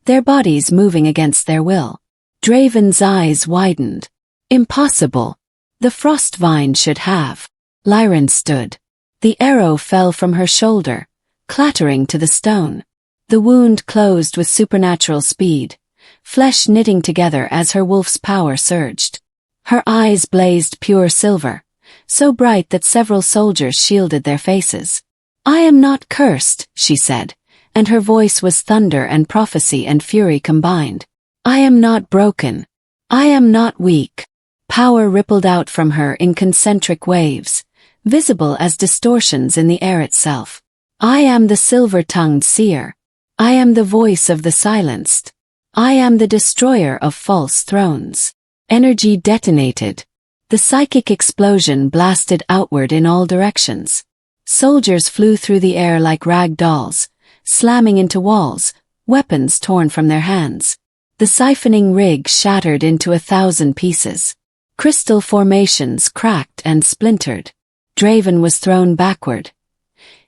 their bodies moving against their will. Draven's eyes widened. Impossible. The Frostvine should have. Lyran stood. The arrow fell from her shoulder, clattering to the stone. The wound closed with supernatural speed, flesh knitting together as her wolf's power surged. Her eyes blazed pure silver, so bright that several soldiers shielded their faces. I am not cursed, she said, and her voice was thunder and prophecy and fury combined. I am not broken. I am not weak. Power rippled out from her in concentric waves, visible as distortions in the air itself. I am the silver-tongued seer. I am the voice of the silenced. I am the destroyer of false thrones. Energy detonated. The psychic explosion blasted outward in all directions. Soldiers flew through the air like rag dolls, slamming into walls, weapons torn from their hands. The siphoning rig shattered into 1,000 pieces. Crystal formations cracked and splintered. Draven was thrown backward,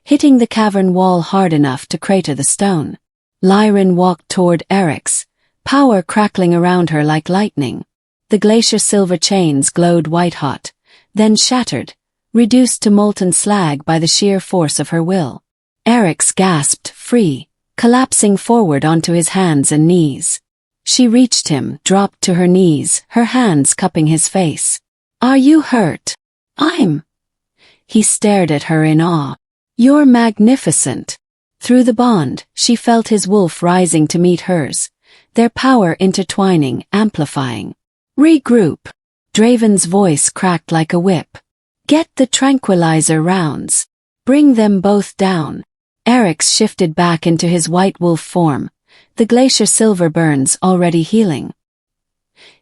hitting the cavern wall hard enough to crater the stone. Lyran walked toward Eric's, power crackling around her like lightning. The Glacier Silver chains glowed white-hot, then shattered, reduced to molten slag by the sheer force of her will. Eric's gasped, free, collapsing forward onto his hands and knees. She reached him, dropped to her knees, her hands cupping his face. Are you hurt? I'm. He stared at her in awe. You're magnificent. Through the bond, she felt his wolf rising to meet hers, their power intertwining, amplifying. Regroup. Draven's voice cracked like a whip. Get the tranquilizer rounds. Bring them both down. Eric's shifted back into his white wolf form, the Glacier Silver burns already healing.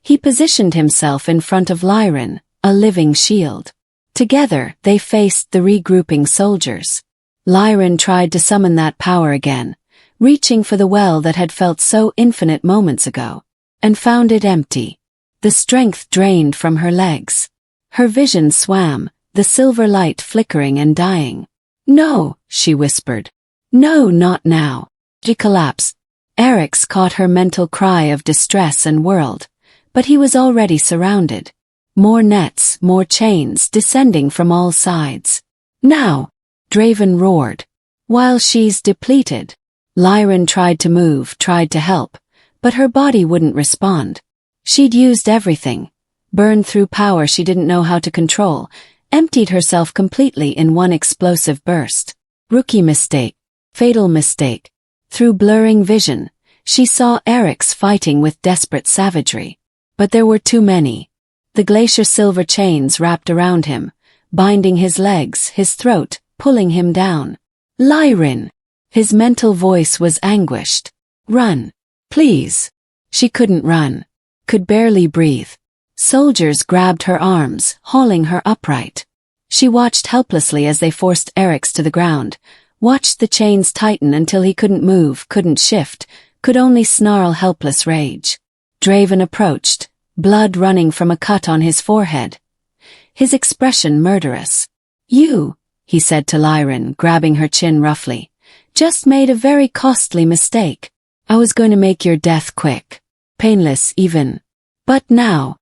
He positioned himself in front of Lyran, a living shield. Together, they faced the regrouping soldiers. Lyran tried to summon that power again, reaching for the well that had felt so infinite moments ago, and found it empty. The strength drained from her legs. Her vision swam, the silver light flickering and dying. No, she whispered. No, not now. She collapsed. Eric's caught her mental cry of distress and whirled, but he was already surrounded. More nets, more chains descending from all sides. Now! Draven roared. While she's depleted. Lyran tried to move, tried to help, but her body wouldn't respond. She'd used everything, burned through power she didn't know how to control, emptied herself completely in one explosive burst. Rookie mistake. Fatal mistake. Through blurring vision, she saw Eric's fighting with desperate savagery. But there were too many. The Glacier Silver chains wrapped around him, binding his legs, his throat, pulling him down. Lyran! His mental voice was anguished. Run. Please. She couldn't run. Could barely breathe. Soldiers grabbed her arms, hauling her upright. She watched helplessly as they forced Eric's to the ground, watched the chains tighten until he couldn't move, couldn't shift, could only snarl helpless rage. Draven approached, blood running from a cut on his forehead. His expression murderous. You, he said to Lyran, grabbing her chin roughly. Just made a very costly mistake. I was going to make your death quick. Painless even. But now.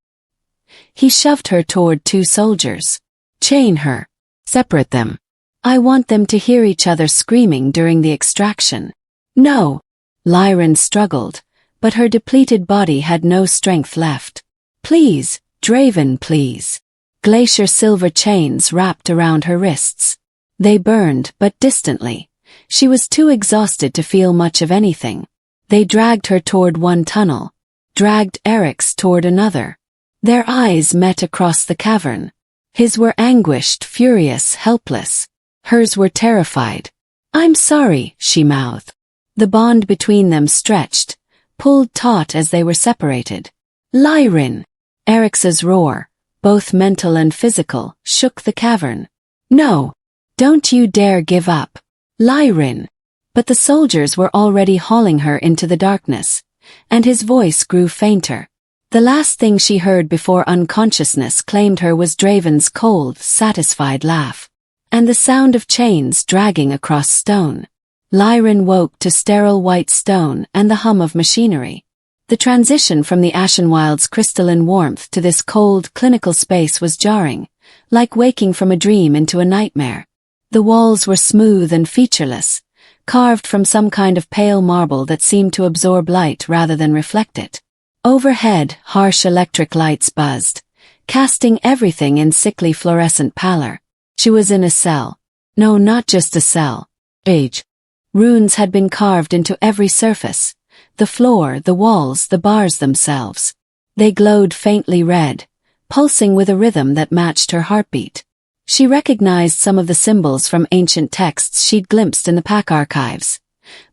He shoved her toward two soldiers. Chain her. Separate them. I want them to hear each other screaming during the extraction. No. Lyran struggled, but her depleted body had no strength left. Please, Draven, please. Glacier silver chains wrapped around her wrists. They burned, but distantly. She was too exhausted to feel much of anything. They dragged her toward one tunnel, dragged Eric's toward another. Their eyes met across the cavern. His were anguished, furious, helpless. Hers were terrified. I'm sorry, she mouthed. The bond between them stretched, pulled taut as they were separated. Lyran! Eric's roar, both mental and physical, shook the cavern. No! Don't you dare give up. Lyran! But the soldiers were already hauling her into the darkness, and his voice grew fainter. The last thing she heard before unconsciousness claimed her was Draven's cold, satisfied laugh, and the sound of chains dragging across stone. Lyran woke to sterile white stone and the hum of machinery. The transition from the Ashenwild's crystalline warmth to this cold, clinical space was jarring, like waking from a dream into a nightmare. The walls were smooth and featureless, carved from some kind of pale marble that seemed to absorb light rather than reflect it. Overhead, harsh electric lights buzzed, casting everything in sickly fluorescent pallor. She was in a cell. No, not just a cell. Age. Runes had been carved into every surface. The floor, the walls, the bars themselves. They glowed faintly red, pulsing with a rhythm that matched her heartbeat. She recognized some of the symbols from ancient texts she'd glimpsed in the pack archives.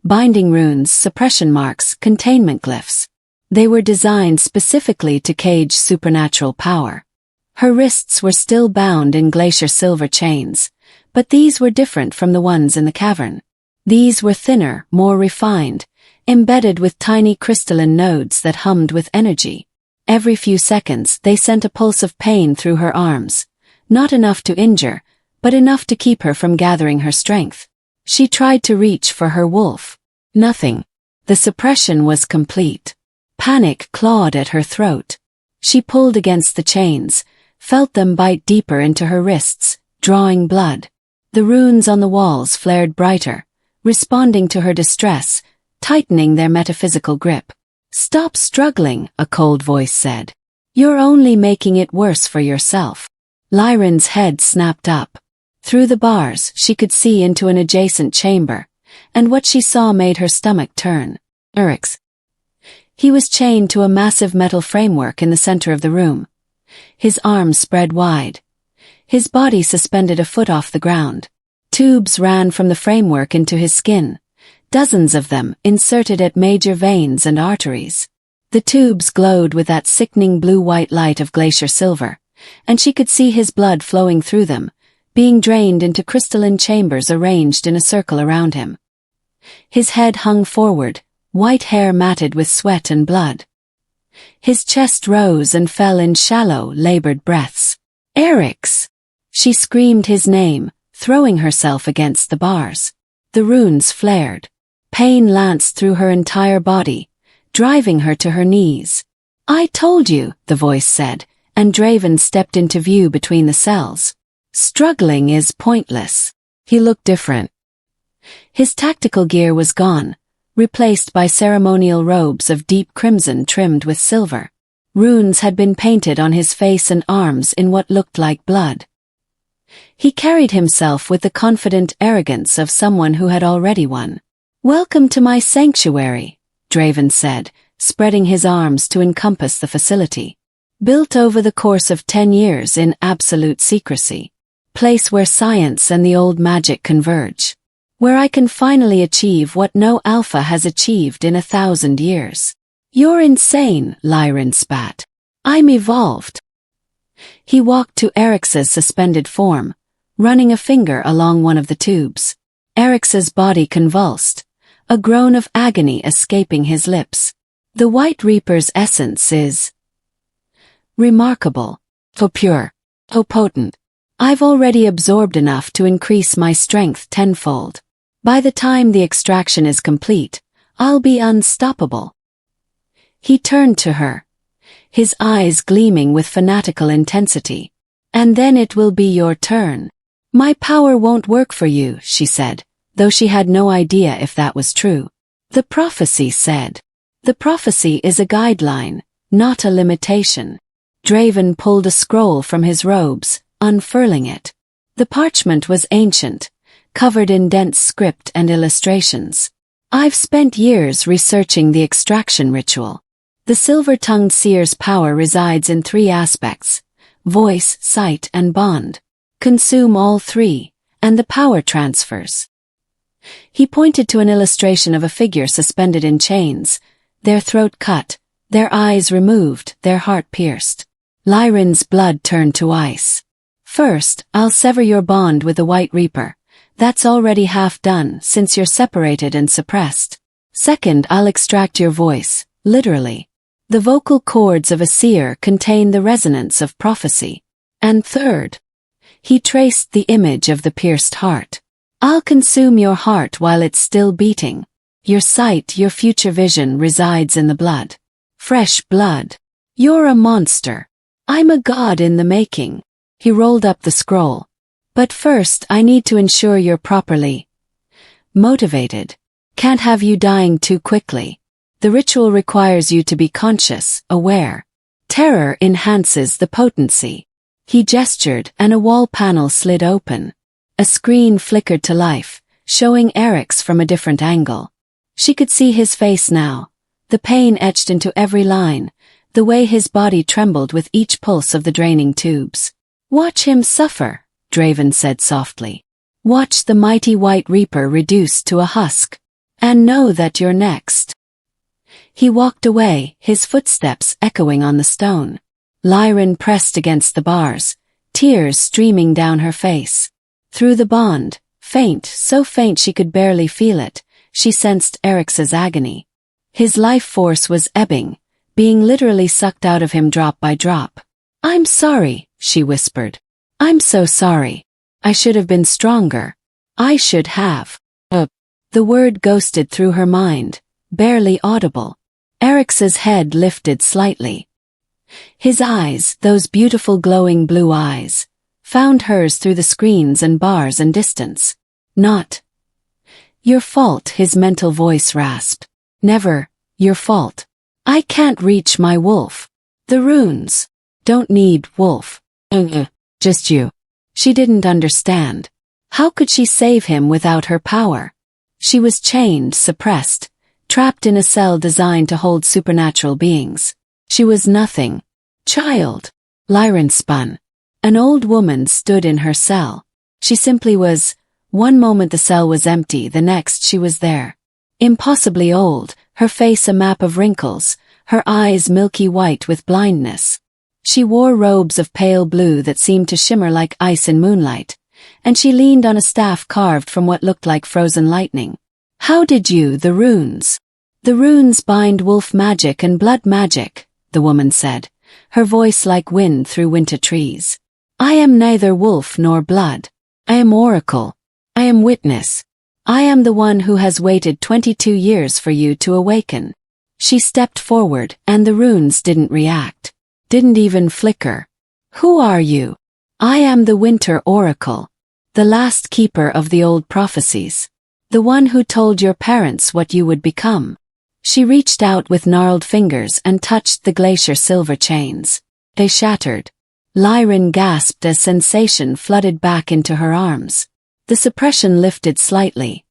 Binding runes, suppression marks, containment glyphs. They were designed specifically to cage supernatural power. Her wrists were still bound in glacier silver chains, but these were different from the ones in the cavern. These were thinner, more refined, embedded with tiny crystalline nodes that hummed with energy. Every few seconds they sent a pulse of pain through her arms, not enough to injure, but enough to keep her from gathering her strength. She tried to reach for her wolf. Nothing. The suppression was complete. Panic clawed at her throat. She pulled against the chains, felt them bite deeper into her wrists, drawing blood. The runes on the walls flared brighter, responding to her distress, tightening their metaphysical grip. Stop struggling, a cold voice said. You're only making it worse for yourself. Lyran's head snapped up. Through the bars, she could see into an adjacent chamber, and what she saw made her stomach turn. Eric's. He was chained to a massive metal framework in the center of the room. His arms spread wide. His body suspended a foot off the ground. Tubes ran from the framework into his skin, dozens of them inserted at major veins and arteries. The tubes glowed with that sickening blue-white light of glacier silver, and she could see his blood flowing through them, being drained into crystalline chambers arranged in a circle around him. His head hung forward, white hair matted with sweat and blood. His chest rose and fell in shallow, labored breaths. Eric's! She screamed his name, throwing herself against the bars. The runes flared. Pain lanced through her entire body, driving her to her knees. I told you, the voice said, and Draven stepped into view between the cells. Struggling is pointless. He looked different. His tactical gear was gone, replaced by ceremonial robes of deep crimson trimmed with silver. Runes had been painted on his face and arms in what looked like blood. He carried himself with the confident arrogance of someone who had already won. Welcome to my sanctuary, Draven said, spreading his arms to encompass the facility. Built over the course of 10 years in absolute secrecy. Place where science and the old magic converge. Where I can finally achieve what no alpha has achieved in 1,000 years. You're insane, Lyran spat. I'm evolved. He walked to Eric's suspended form, running a finger along one of the tubes. Eric's body convulsed, a groan of agony escaping his lips. The White Reaper's essence is remarkable, so pure, so potent. I've already absorbed enough to increase my strength tenfold. By the time the extraction is complete, I'll be unstoppable." He turned to her, his eyes gleaming with fanatical intensity. "And then it will be your turn." "My power won't work for you," she said, though she had no idea if that was true. The prophecy said. The prophecy is a guideline, not a limitation. Draven pulled a scroll from his robes, unfurling it. The parchment was ancient, covered in dense script and illustrations. "I've spent years researching the extraction ritual. The silver-tongued seer's power resides in three aspects: voice, sight, and bond. Consume all three, and the power transfers." He pointed to an illustration of a figure suspended in chains, their throat cut, their eyes removed, their heart pierced. Lyran's blood turned to ice. "First, I'll sever your bond with the White Reaper. That's already half done, since you're separated and suppressed. Second, I'll extract your voice, literally. The vocal cords of a seer contain the resonance of prophecy. And third," he traced the image of the pierced heart, "I'll consume your heart while it's still beating. Your sight, your future vision resides in the blood. Fresh blood. You're a monster. I'm a god in the making." He rolled up the scroll. "But first I need to ensure you're properly motivated. Can't have you dying too quickly. The ritual requires you to be conscious, aware. Terror enhances the potency." He gestured and a wall panel slid open. A screen flickered to life, showing Eric's from a different angle. She could see his face now, the pain etched into every line, the way his body trembled with each pulse of the draining tubes. "Watch him suffer," Draven said softly. "Watch the mighty White Reaper reduced to a husk. And know that you're next." He walked away, his footsteps echoing on the stone. Lyran pressed against the bars, tears streaming down her face. Through the bond, faint, so faint she could barely feel it, she sensed Eric's agony. His life force was ebbing, being literally sucked out of him drop by drop. "I'm sorry," she whispered. "I'm so sorry. I should have been stronger. I should have." The word ghosted through her mind, barely audible. Eric's head lifted slightly. His eyes, those beautiful glowing blue eyes, found hers through the screens and bars and distance. "Not your fault," his mental voice rasped. "Never your fault. I can't reach my wolf. The runes don't need wolf. Just you." She didn't understand. How could she save him without her power? She was chained, suppressed, trapped in a cell designed to hold supernatural beings. She was nothing. "Child." Lyran spun. An old woman stood in her cell. She simply was. One moment the cell was empty, the next she was there. Impossibly old, her face a map of wrinkles, her eyes milky white with blindness. She wore robes of pale blue that seemed to shimmer like ice in moonlight, and she leaned on a staff carved from what looked like frozen lightning. "How did you, the runes?" "The runes bind wolf magic and blood magic," the woman said, her voice like wind through winter trees. "I am neither wolf nor blood. I am oracle. I am witness. I am the one who has waited 22 years for you to awaken." She stepped forward, and the runes didn't react. Didn't even flicker. "Who are you?" "I am the Winter Oracle. The last keeper of the old prophecies. The one who told your parents what you would become." She reached out with gnarled fingers and touched the glacier silver chains. They shattered. Lyran gasped as sensation flooded back into her arms. The suppression lifted slightly.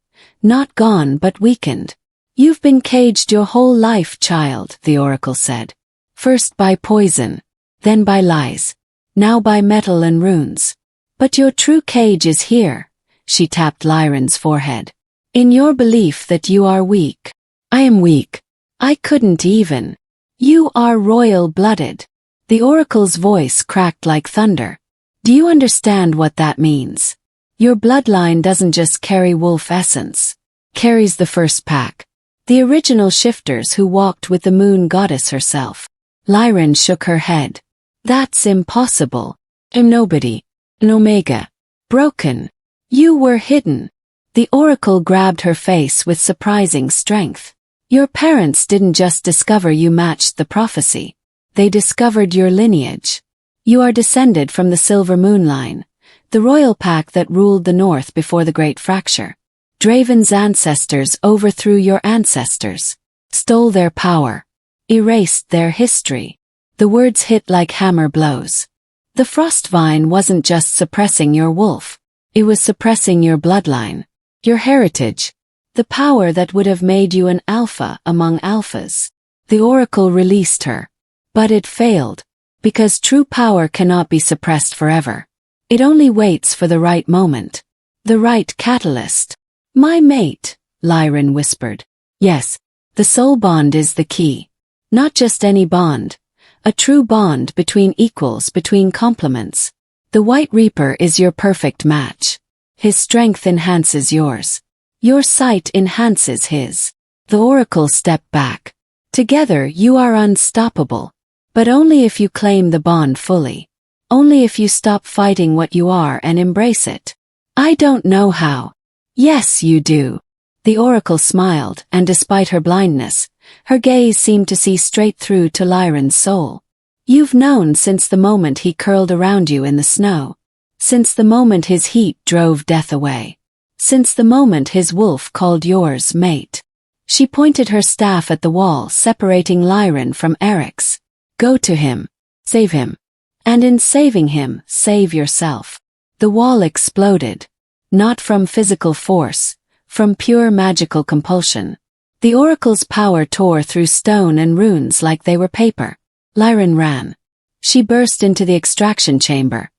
Not gone but weakened. "You've been caged your whole life, child," the oracle said. "First by poison, then by lies, now by metal and runes. But your true cage is here," she tapped Lyran's forehead. "In your belief that you are weak." "I am weak. I couldn't even." "You are royal-blooded." The oracle's voice cracked like thunder. "Do you understand what that means? Your bloodline doesn't just carry wolf essence. Carries the first pack. The original shifters who walked with the moon goddess herself." Lyran shook her head. "That's impossible. I'm nobody. An omega. Broken. You were hidden. The oracle grabbed her face with surprising strength. Your parents didn't just discover you matched the prophecy. They discovered your lineage. You are descended from the Silver Moon line, the royal pack that ruled the north before the Great Fracture. Draven's ancestors overthrew your ancestors, stole their power, erased their history. The words hit like hammer blows. The Frostvine wasn't just suppressing your wolf. It was suppressing your bloodline, your heritage, the power that would have made you an alpha among alphas. The oracle released her. But it failed, because true power cannot be suppressed forever. It only waits for the right moment, the right catalyst. My mate, Lyran whispered. Yes, the soul bond is the key. Not just any bond. A true bond between equals, between complements. The White Reaper is your perfect match. His strength enhances yours. Your sight enhances his. The oracle stepped back. Together you are unstoppable. But only if you claim the bond fully. Only if you stop fighting what you are and embrace it. I don't know how. Yes, you do. The oracle smiled, and despite her blindness, her gaze seemed to see straight through to Lyran's soul. You've known since the moment he curled around you in the snow. Since the moment his heat drove death away. Since the moment his wolf called yours mate. She pointed her staff at the wall separating Lyran from Eric's. Go to him. Save him. And in saving him, save yourself. The wall exploded. Not from physical force, from pure magical compulsion. The oracle's power tore through stone and runes like they were paper. Lyran ran. She burst into the extraction chamber,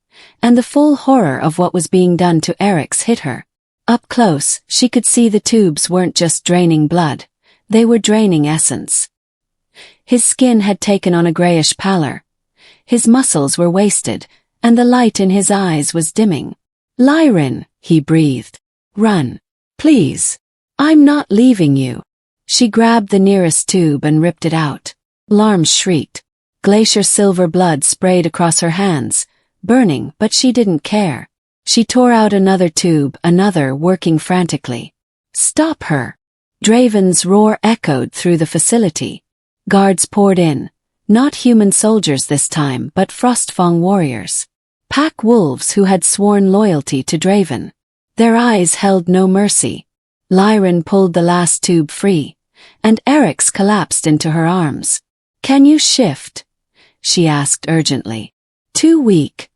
and the full horror of what was being done to Eric's hit her. Up close, she could see the tubes weren't just draining blood, they were draining essence. His skin had taken on a grayish pallor. His muscles were wasted, and the light in his eyes was dimming. Lyran, he breathed. Run. Please. I'm not leaving you. She grabbed the nearest tube and ripped it out. Alarms shrieked. Glacier silver blood sprayed across her hands, burning, but she didn't care. She tore out another tube, another, working frantically. Stop her. Draven's roar echoed through the facility. Guards poured in. Not human soldiers this time, but Frostfang warriors. Pack wolves who had sworn loyalty to Draven. Their eyes held no mercy. Lyran pulled the last tube free, and Eric's collapsed into her arms. Can you shift? She asked urgently. Too weak.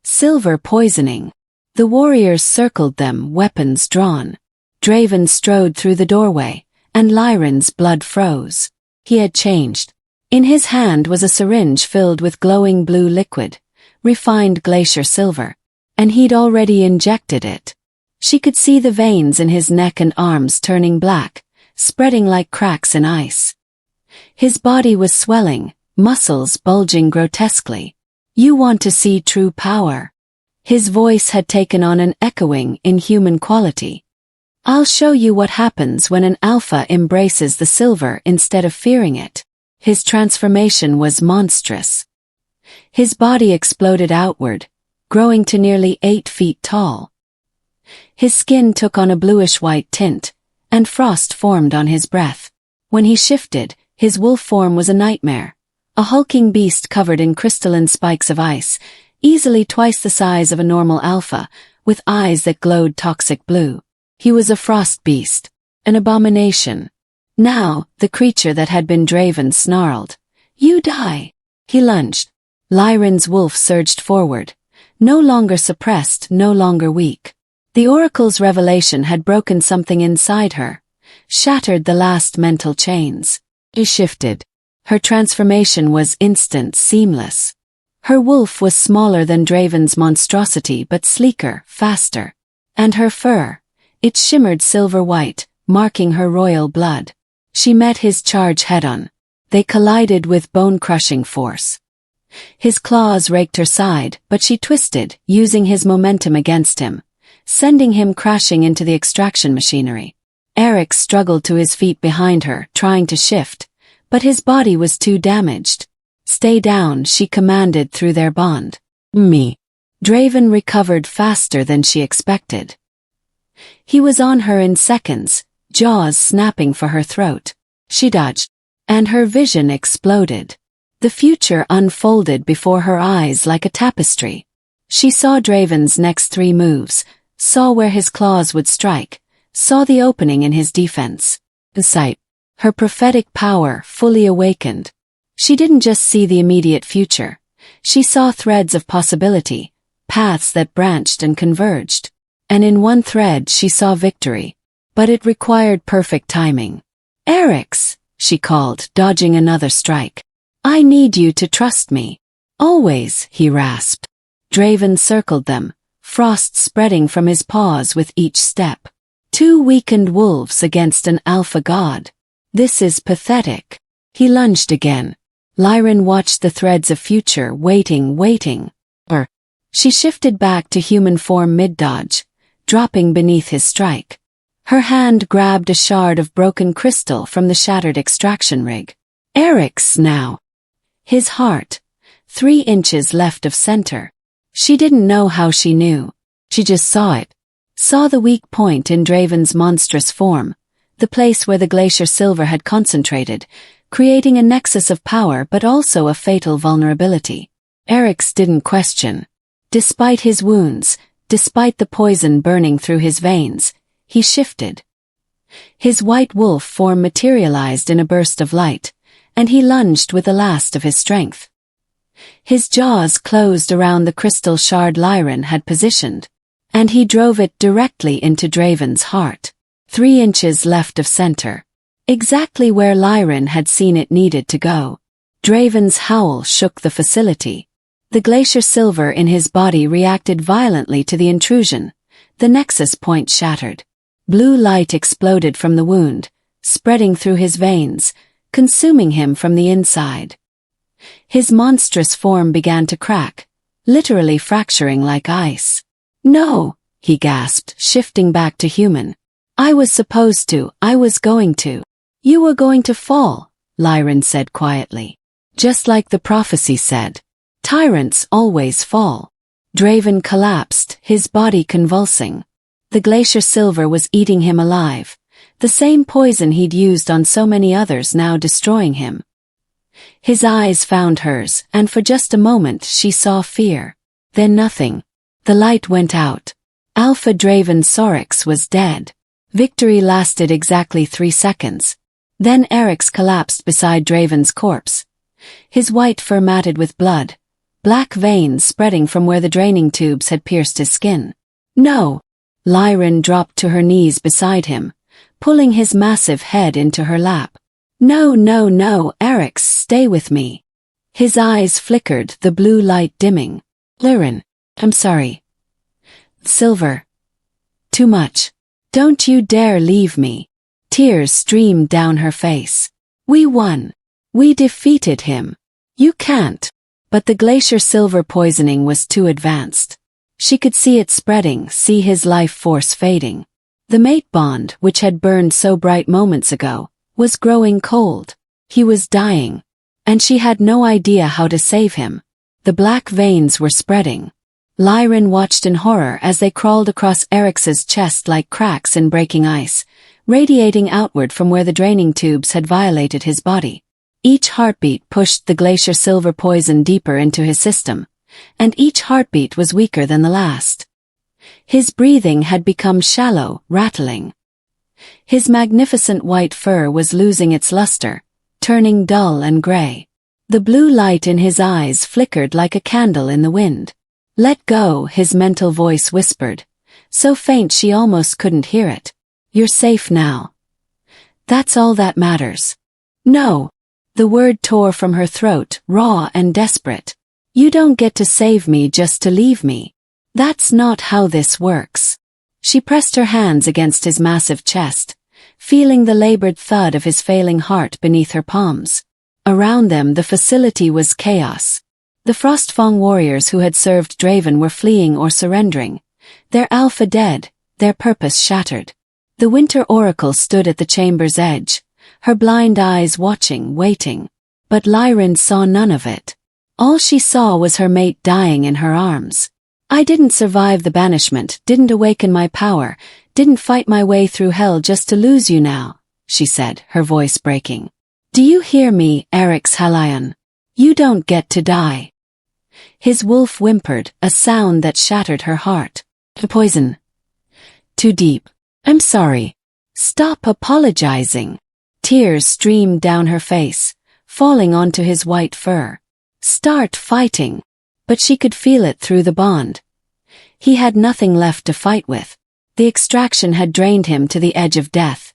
Silver poisoning. The warriors circled them, weapons drawn. Draven strode through the doorway, and Lyran's blood froze. He had changed. In his hand was a syringe filled with glowing blue liquid, refined glacier silver, and he'd already injected it. She could see the veins in his neck and arms turning black, spreading like cracks in ice. His body was swelling, muscles bulging grotesquely. You want to see true power. His voice had taken on an echoing, inhuman quality. I'll show you what happens when an alpha embraces the silver instead of fearing it. His transformation was monstrous. His body exploded outward, growing to nearly 8 feet tall. His skin took on a bluish-white tint, and frost formed on his breath. When he shifted, his wolf form was a nightmare, a hulking beast covered in crystalline spikes of ice, easily twice the size of a normal alpha, with eyes that glowed toxic blue. He was a frost beast, an abomination. Now, the creature that had been Draven snarled. You die. He lunged. Lyran's wolf surged forward, no longer suppressed, no longer weak. The oracle's revelation had broken something inside her, shattered the last mental chains. She shifted. Her transformation was instant, seamless. Her wolf was smaller than Draven's monstrosity but sleeker, faster. And her fur, it shimmered silver-white, marking her royal blood. She met his charge head-on. They collided with bone-crushing force. His claws raked her side, but she twisted, using his momentum against him, sending him crashing into the extraction machinery. Eric struggled to his feet behind her, trying to shift, but his body was too damaged. Stay down, she commanded through their bond. Me. Draven recovered faster than she expected. He was on her in seconds, jaws snapping for her throat. She dodged, and her vision exploded. The future unfolded before her eyes like a tapestry. She saw Draven's next 3 moves, saw where his claws would strike, saw the opening in his defense. In sight, her prophetic power fully awakened. She didn't just see the immediate future. She saw threads of possibility, paths that branched and converged. And in one thread she saw victory. But it required perfect timing. "Eric's," she called, dodging another strike. "I need you to trust me." "Always," he rasped. Draven circled them, frost spreading from his paws with each step. 2 weakened wolves against an alpha god. This is pathetic. He lunged again. Lyran watched the threads of future waiting. She shifted back to human form mid-dodge, dropping beneath his strike. Her hand grabbed a shard of broken crystal from the shattered extraction rig. Eric's now. His heart. 3 inches left of center. She didn't know how she knew. She just saw it. Saw the weak point in Draven's monstrous form, the place where the glacier silver had concentrated, creating a nexus of power but also a fatal vulnerability. Eric's didn't question. Despite his wounds, despite the poison burning through his veins, he shifted. His white wolf form materialized in a burst of light, and he lunged with the last of his strength. His jaws closed around the crystal shard Lyran had positioned, and he drove it directly into Draven's heart. 3 inches left of center. Exactly where Lyran had seen it needed to go. Draven's howl shook the facility. The glacier silver in his body reacted violently to the intrusion. The nexus point shattered. Blue light exploded from the wound, spreading through his veins, consuming him from the inside. His monstrous form began to crack, literally fracturing like ice. "No," he gasped, shifting back to human. "I was going to. You were going to fall," Lyran said quietly. "Just like the prophecy said. Tyrants always fall." Draven collapsed, his body convulsing. The glacier silver was eating him alive, the same poison he'd used on so many others now destroying him. His eyes found hers, and for just a moment she saw fear. Then nothing. The light went out. Alpha Draven Sorix was dead. Victory lasted exactly 3 seconds. Then Eric's collapsed beside Draven's corpse. His white fur matted with blood, black veins spreading from where the draining tubes had pierced his skin. "No!" Lyran dropped to her knees beside him, pulling his massive head into her lap. No, Eric's, stay with me." His eyes flickered, the blue light dimming. "Lyran, I'm sorry. Silver. Too much. Don't you dare leave me." Tears streamed down her face. "We won. We defeated him. You can't." But the glacier silver poisoning was too advanced. She could see it spreading, see his life force fading. The mate bond, which had burned so bright moments ago, was growing cold. He was dying. And she had no idea how to save him. The black veins were spreading. Lyran watched in horror as they crawled across Eric's chest like cracks in breaking ice, radiating outward from where the draining tubes had violated his body. Each heartbeat pushed the glacier silver poison deeper into his system, and each heartbeat was weaker than the last. His breathing had become shallow, rattling. His magnificent white fur was losing its luster, turning dull and gray. The blue light in his eyes flickered like a candle in the wind. "Let go," his mental voice whispered, so faint she almost couldn't hear it. "You're safe now. That's all that matters." "No." The word tore from her throat, raw and desperate. "You don't get to save me just to leave me. That's not how this works." She pressed her hands against his massive chest, feeling the labored thud of his failing heart beneath her palms. Around them the facility was chaos. The Frostfang warriors who had served Draven were fleeing or surrendering, their alpha dead, their purpose shattered. The Winter Oracle stood at the chamber's edge, her blind eyes watching, waiting. But Lyran saw none of it. All she saw was her mate dying in her arms. I didn't survive the banishment, didn't awaken my power, didn't fight my way through hell just to lose you now, she said, her voice breaking. Do you hear me, Eryx Halion? You don't get to die. His wolf whimpered, a sound that shattered her heart. The poison. Too deep. I'm sorry. Stop apologizing. Tears streamed down her face, falling onto his white fur. Start fighting. But she could feel it through the bond. He had nothing left to fight with. The extraction had drained him to the edge of death,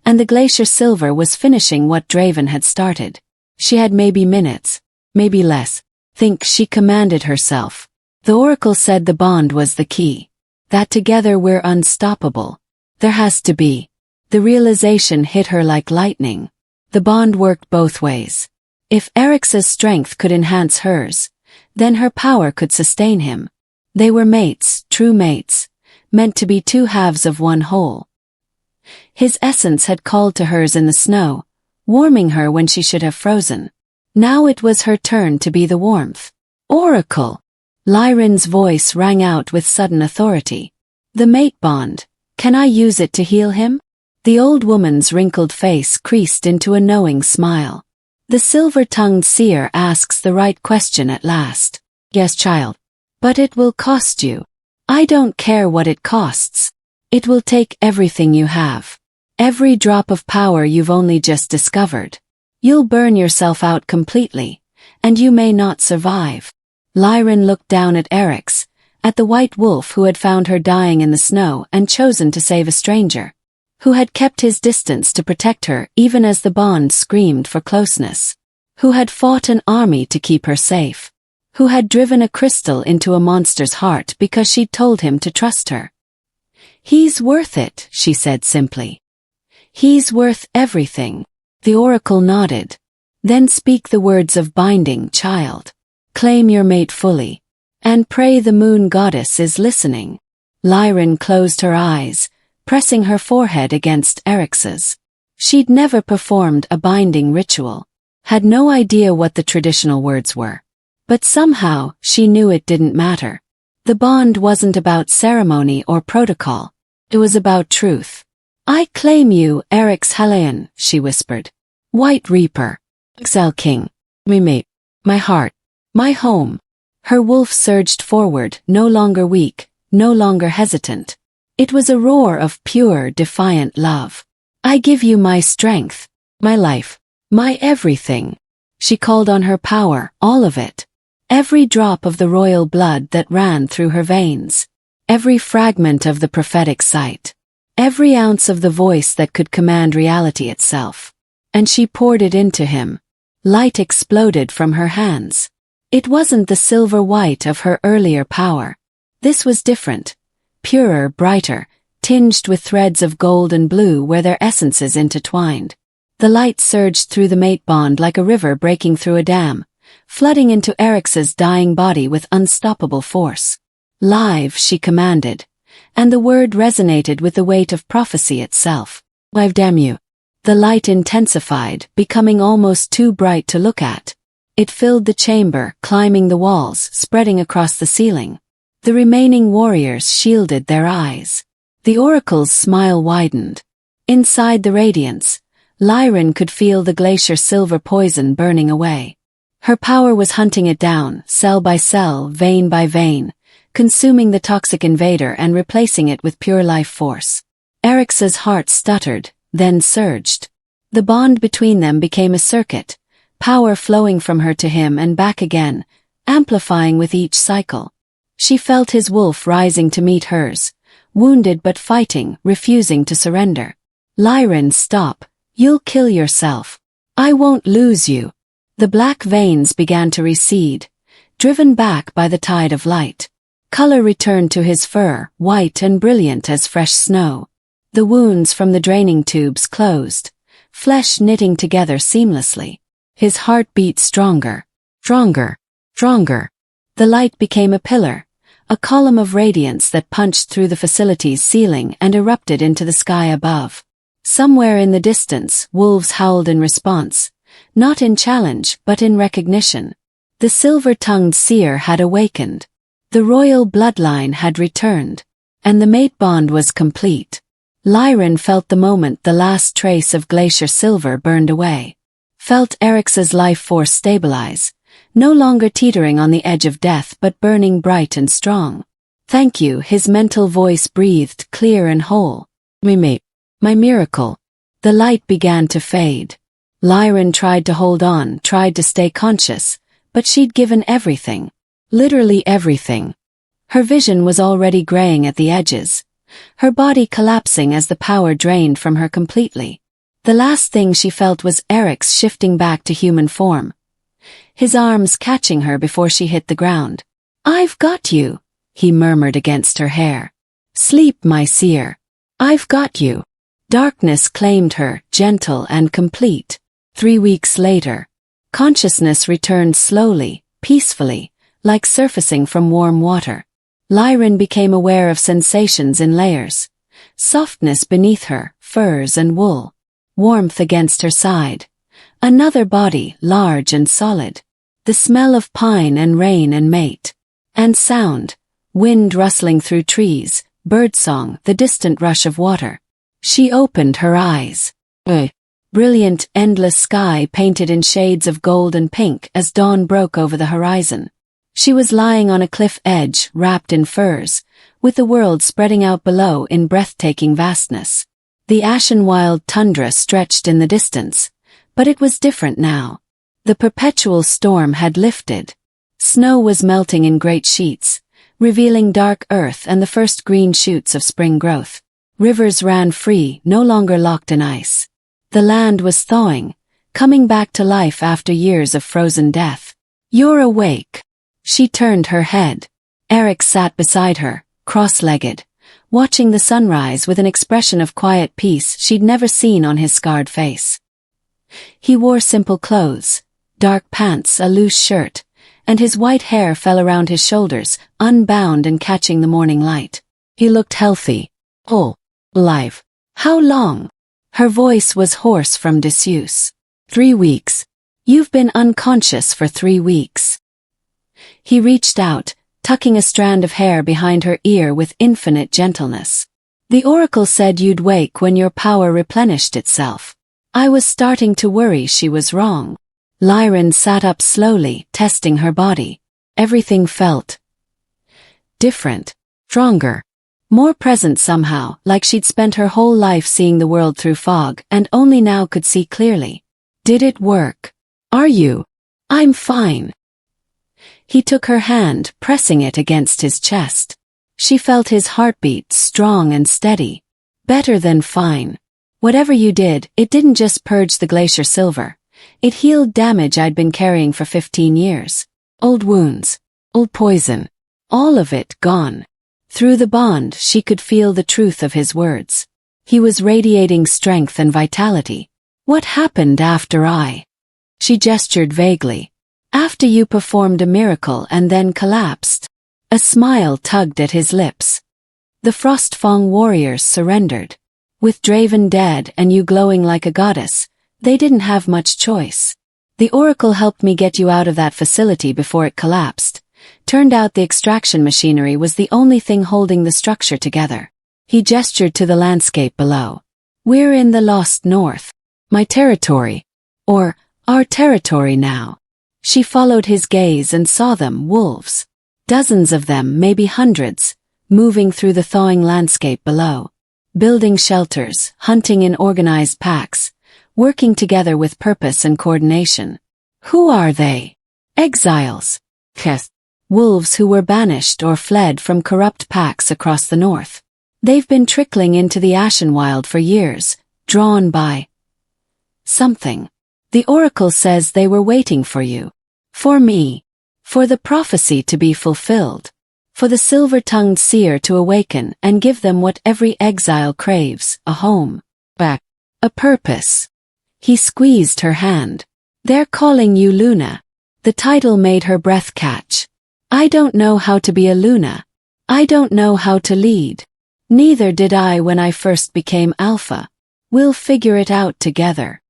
and the glacier silver was finishing what Draven had started. She had maybe minutes, maybe less. Think, she commanded herself. The oracle said the bond was the key. That together we're unstoppable. There has to be. The realization hit her like lightning. The bond worked both ways. If Eryx's strength could enhance hers, then her power could sustain him. They were mates, true mates, meant to be two halves of one whole. His essence had called to hers in the snow, warming her when she should have frozen. Now it was her turn to be the warmth. Oracle! Lyrin's voice rang out with sudden authority. The mate bond, can I use it to heal him? The old woman's wrinkled face creased into a knowing smile. The silver-tongued seer asks the right question at last. Yes, child. But it will cost you. I don't care what it costs. It will take everything you have. Every drop of power you've only just discovered. You'll burn yourself out completely, and you may not survive. Lyrin looked down at Eryx, at the white wolf who had found her dying in the snow and chosen to save a stranger, who had kept his distance to protect her even as the bond screamed for closeness, who had fought an army to keep her safe, who had driven a crystal into a monster's heart because she'd told him to trust her. He's worth it, she said simply. He's worth everything. The oracle nodded. Then speak the words of binding, child. Claim your mate fully. And pray the moon goddess is listening. Lyrin closed her eyes, pressing her forehead against Eryx's. She'd never performed a binding ritual, had no idea what the traditional words were. But somehow, she knew it didn't matter. The bond wasn't about ceremony or protocol. It was about truth. I claim you, Eryx Halion, she whispered. White Reaper. Exile King. My mate. My heart. My home. Her wolf surged forward, no longer weak, no longer hesitant. It was a roar of pure, defiant love. I give you my strength, my life, my everything. She called on her power, all of it. Every drop of the royal blood that ran through her veins. Every fragment of the prophetic sight. Every ounce of the voice that could command reality itself. And she poured it into him. Light exploded from her hands. It wasn't the silver white of her earlier power. This was different. Purer, brighter, tinged with threads of gold and blue where their essences intertwined. The light surged through the mate bond like a river breaking through a dam, flooding into Eryx's dying body with unstoppable force. Live, she commanded. And the word resonated with the weight of prophecy itself. Live, damn you. The light intensified, becoming almost too bright to look at. It filled the chamber, climbing the walls, spreading across the ceiling. The remaining warriors shielded their eyes. The oracle's smile widened. Inside the radiance, Lyrin could feel the glacier silver poison burning away. Her power was hunting it down, cell by cell, vein by vein, consuming the toxic invader and replacing it with pure life force. Eryx's heart stuttered, then surged. The bond between them became a circuit, power flowing from her to him and back again, amplifying with each cycle. She felt his wolf rising to meet hers, wounded but fighting, refusing to surrender. Lyrin, stop. You'll kill yourself. I won't lose you. The black veins began to recede, driven back by the tide of light. Color returned to his fur, white and brilliant as fresh snow. The wounds from the draining tubes closed, flesh knitting together seamlessly. His heart beat stronger, stronger, stronger. The light became a pillar, a column of radiance that punched through the facility's ceiling and erupted into the sky above. Somewhere in the distance, wolves howled in response, not in challenge but in recognition. The silver-tongued seer had awakened. The royal bloodline had returned, and the mate bond was complete. Lyran felt the moment the last trace of glacier silver burned away. Felt Eric's life force stabilize, no longer teetering on the edge of death but burning bright and strong. Thank you, his mental voice breathed clear and whole. My miracle. The light began to fade. Lyran tried to hold on, tried to stay conscious, but she'd given everything. Literally everything. Her vision was already graying at the edges, her body collapsing as the power drained from her completely. The last thing she felt was Eric's shifting back to human form, his arms catching her before she hit the ground. "I've got you," he murmured against her hair. "Sleep, my seer. I've got you." Darkness claimed her, gentle and complete. 3 weeks later, consciousness returned slowly, peacefully, like surfacing from warm water. Lyran became aware of sensations in layers. Softness beneath her, furs and wool. Warmth against her side. Another body, large and solid. The smell of pine and rain and mate. And sound. Wind rustling through trees, birdsong, the distant rush of water. She opened her eyes. Brilliant, endless sky painted in shades of gold and pink as dawn broke over the horizon. She was lying on a cliff edge, wrapped in furs, with the world spreading out below in breathtaking vastness. The ashen wild tundra stretched in the distance, but it was different now. The perpetual storm had lifted. Snow was melting in great sheets, revealing dark earth and the first green shoots of spring growth. Rivers ran free, no longer locked in ice. The land was thawing, coming back to life after years of frozen death. "You're awake." She turned her head. Eric sat beside her, cross-legged, watching the sunrise with an expression of quiet peace she'd never seen on his scarred face. He wore simple clothes, dark pants, a loose shirt, and his white hair fell around his shoulders, unbound and catching the morning light. He looked healthy. Alive. "How long?" Her voice was hoarse from disuse. 3 weeks. "You've been unconscious for 3 weeks." He reached out, tucking a strand of hair behind her ear with infinite gentleness. "The oracle said you'd wake when your power replenished itself." I was starting to worry she was wrong. Lyran sat up slowly, testing her body. Everything felt different, stronger, more present somehow, like she'd spent her whole life seeing the world through fog and only now could see clearly. "Did it work?" "Are you?" "I'm fine." He took her hand, pressing it against his chest. She felt his heartbeat, strong and steady. "Better than fine. Whatever you did, it didn't just purge the glacier silver. It healed damage I'd been carrying for 15 years. Old wounds, old poison, all of it gone." Through the bond, she could feel the truth of his words. He was radiating strength and vitality. "What happened after I?" She gestured vaguely. "After you performed a miracle and then collapsed." A smile tugged at his lips. "The Frostfang warriors surrendered. With Draven dead and you glowing like a goddess, they didn't have much choice. The oracle helped me get you out of that facility before it collapsed. Turned out the extraction machinery was the only thing holding the structure together." He gestured to the landscape below. "We're in the Lost North. My territory. Or, our territory now." She followed his gaze and saw them, wolves. Dozens of them, maybe hundreds, moving through the thawing landscape below. Building shelters, hunting in organized packs, working together with purpose and coordination. Who are they? Exiles. Wolves who were banished or fled from corrupt packs across the north. They've been trickling into the Ashenwild for years, drawn by something. The oracle says they were waiting for you. For me. For the prophecy to be fulfilled. For the silver-tongued seer to awaken and give them what every exile craves, a home. Back. A purpose. He squeezed her hand. "They're calling you Luna." The title made her breath catch. "I don't know how to be a Luna. I don't know how to lead. Neither did I when I first became Alpha. We'll figure it out together."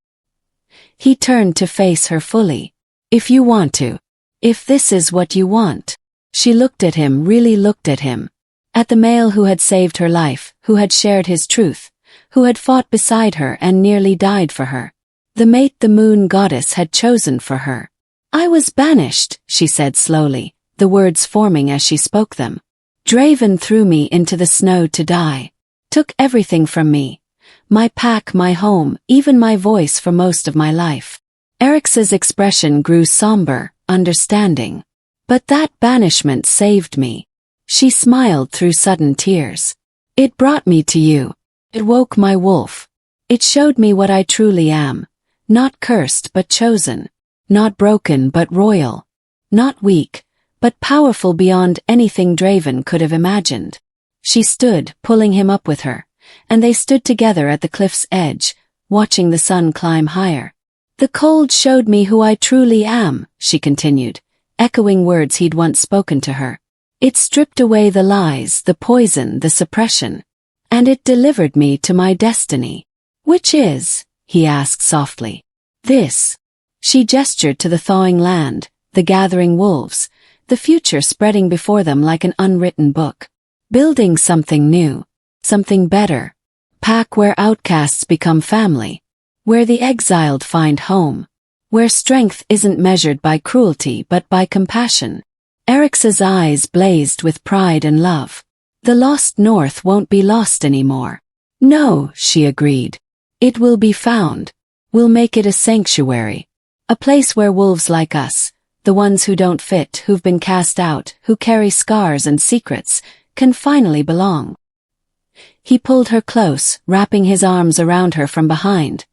He turned to face her fully. "If you want to. If this is what you want." She looked at him, really looked at him. At the male who had saved her life, who had shared his truth, who had fought beside her and nearly died for her. The mate the moon goddess had chosen for her. I was banished, she said slowly, the words forming as she spoke them. Draven threw me into the snow to die. Took everything from me. My pack, my home, even my voice for most of my life. Eric's expression grew somber, understanding. But that banishment saved me. She smiled through sudden tears. It brought me to you. It woke my wolf. It showed me what I truly am. Not cursed but chosen. Not broken but royal. Not weak, but powerful beyond anything Draven could have imagined. She stood, pulling him up with her, and they stood together at the cliff's edge, watching the sun climb higher. The cold showed me who I truly am, she continued, echoing words he'd once spoken to her. It stripped away the lies, the poison, the suppression. And it delivered me to my destiny. Which is? He asked softly. This. She gestured to the thawing land, the gathering wolves, the future spreading before them like an unwritten book. Building something new. Something better. Pack where outcasts become family. Where the exiled find home. Where strength isn't measured by cruelty but by compassion. Eric's eyes blazed with pride and love. The lost north won't be lost anymore. No, she agreed. It will be found. We'll make it a sanctuary. A place where wolves like us, the ones who don't fit, who've been cast out, who carry scars and secrets, can finally belong. He pulled her close, wrapping his arms around her from behind,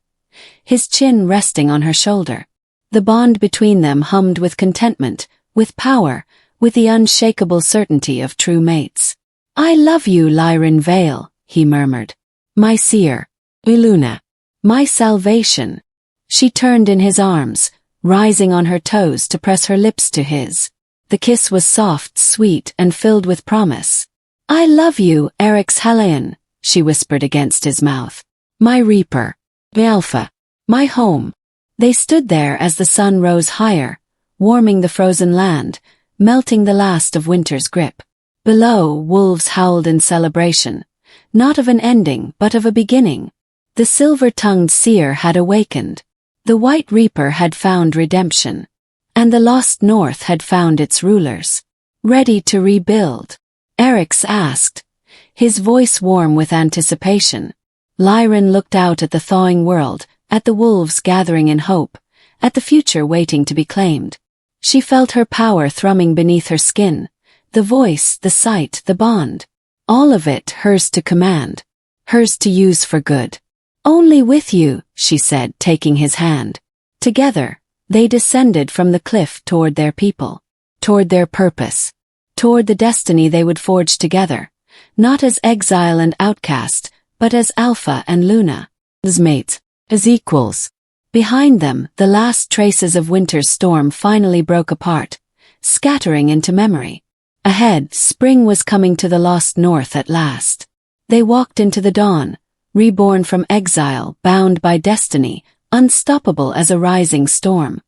his chin resting on her shoulder. The bond between them hummed with contentment, with power, with the unshakable certainty of true mates. I love you, Lyran Vale, he murmured. My seer. Iluna. My salvation. She turned in his arms, rising on her toes to press her lips to his. The kiss was soft, sweet, and filled with promise. I love you, Eric's Halayan, she whispered against his mouth. My reaper. Alpha. My home. They stood there as the sun rose higher, warming the frozen land, melting the last of winter's grip. Below, wolves howled in celebration, not of an ending but of a beginning. The silver-tongued seer had awakened. The white reaper had found redemption. And the lost north had found its rulers. Ready to rebuild. Eric's asked, his voice warm with anticipation. Lyran looked out at the thawing world, at the wolves gathering in hope, at the future waiting to be claimed. She felt her power thrumming beneath her skin, the voice, the sight, the bond. All of it hers to command, hers to use for good. Only with you, she said, taking his hand. Together, they descended from the cliff toward their people, toward their purpose, toward the destiny they would forge together, not as exile and outcast, but as Alpha and Luna, as mates, as equals. Behind them, the last traces of winter's storm finally broke apart, scattering into memory. Ahead, spring was coming to the lost north at last. They walked into the dawn, reborn from exile, bound by destiny, unstoppable as a rising storm.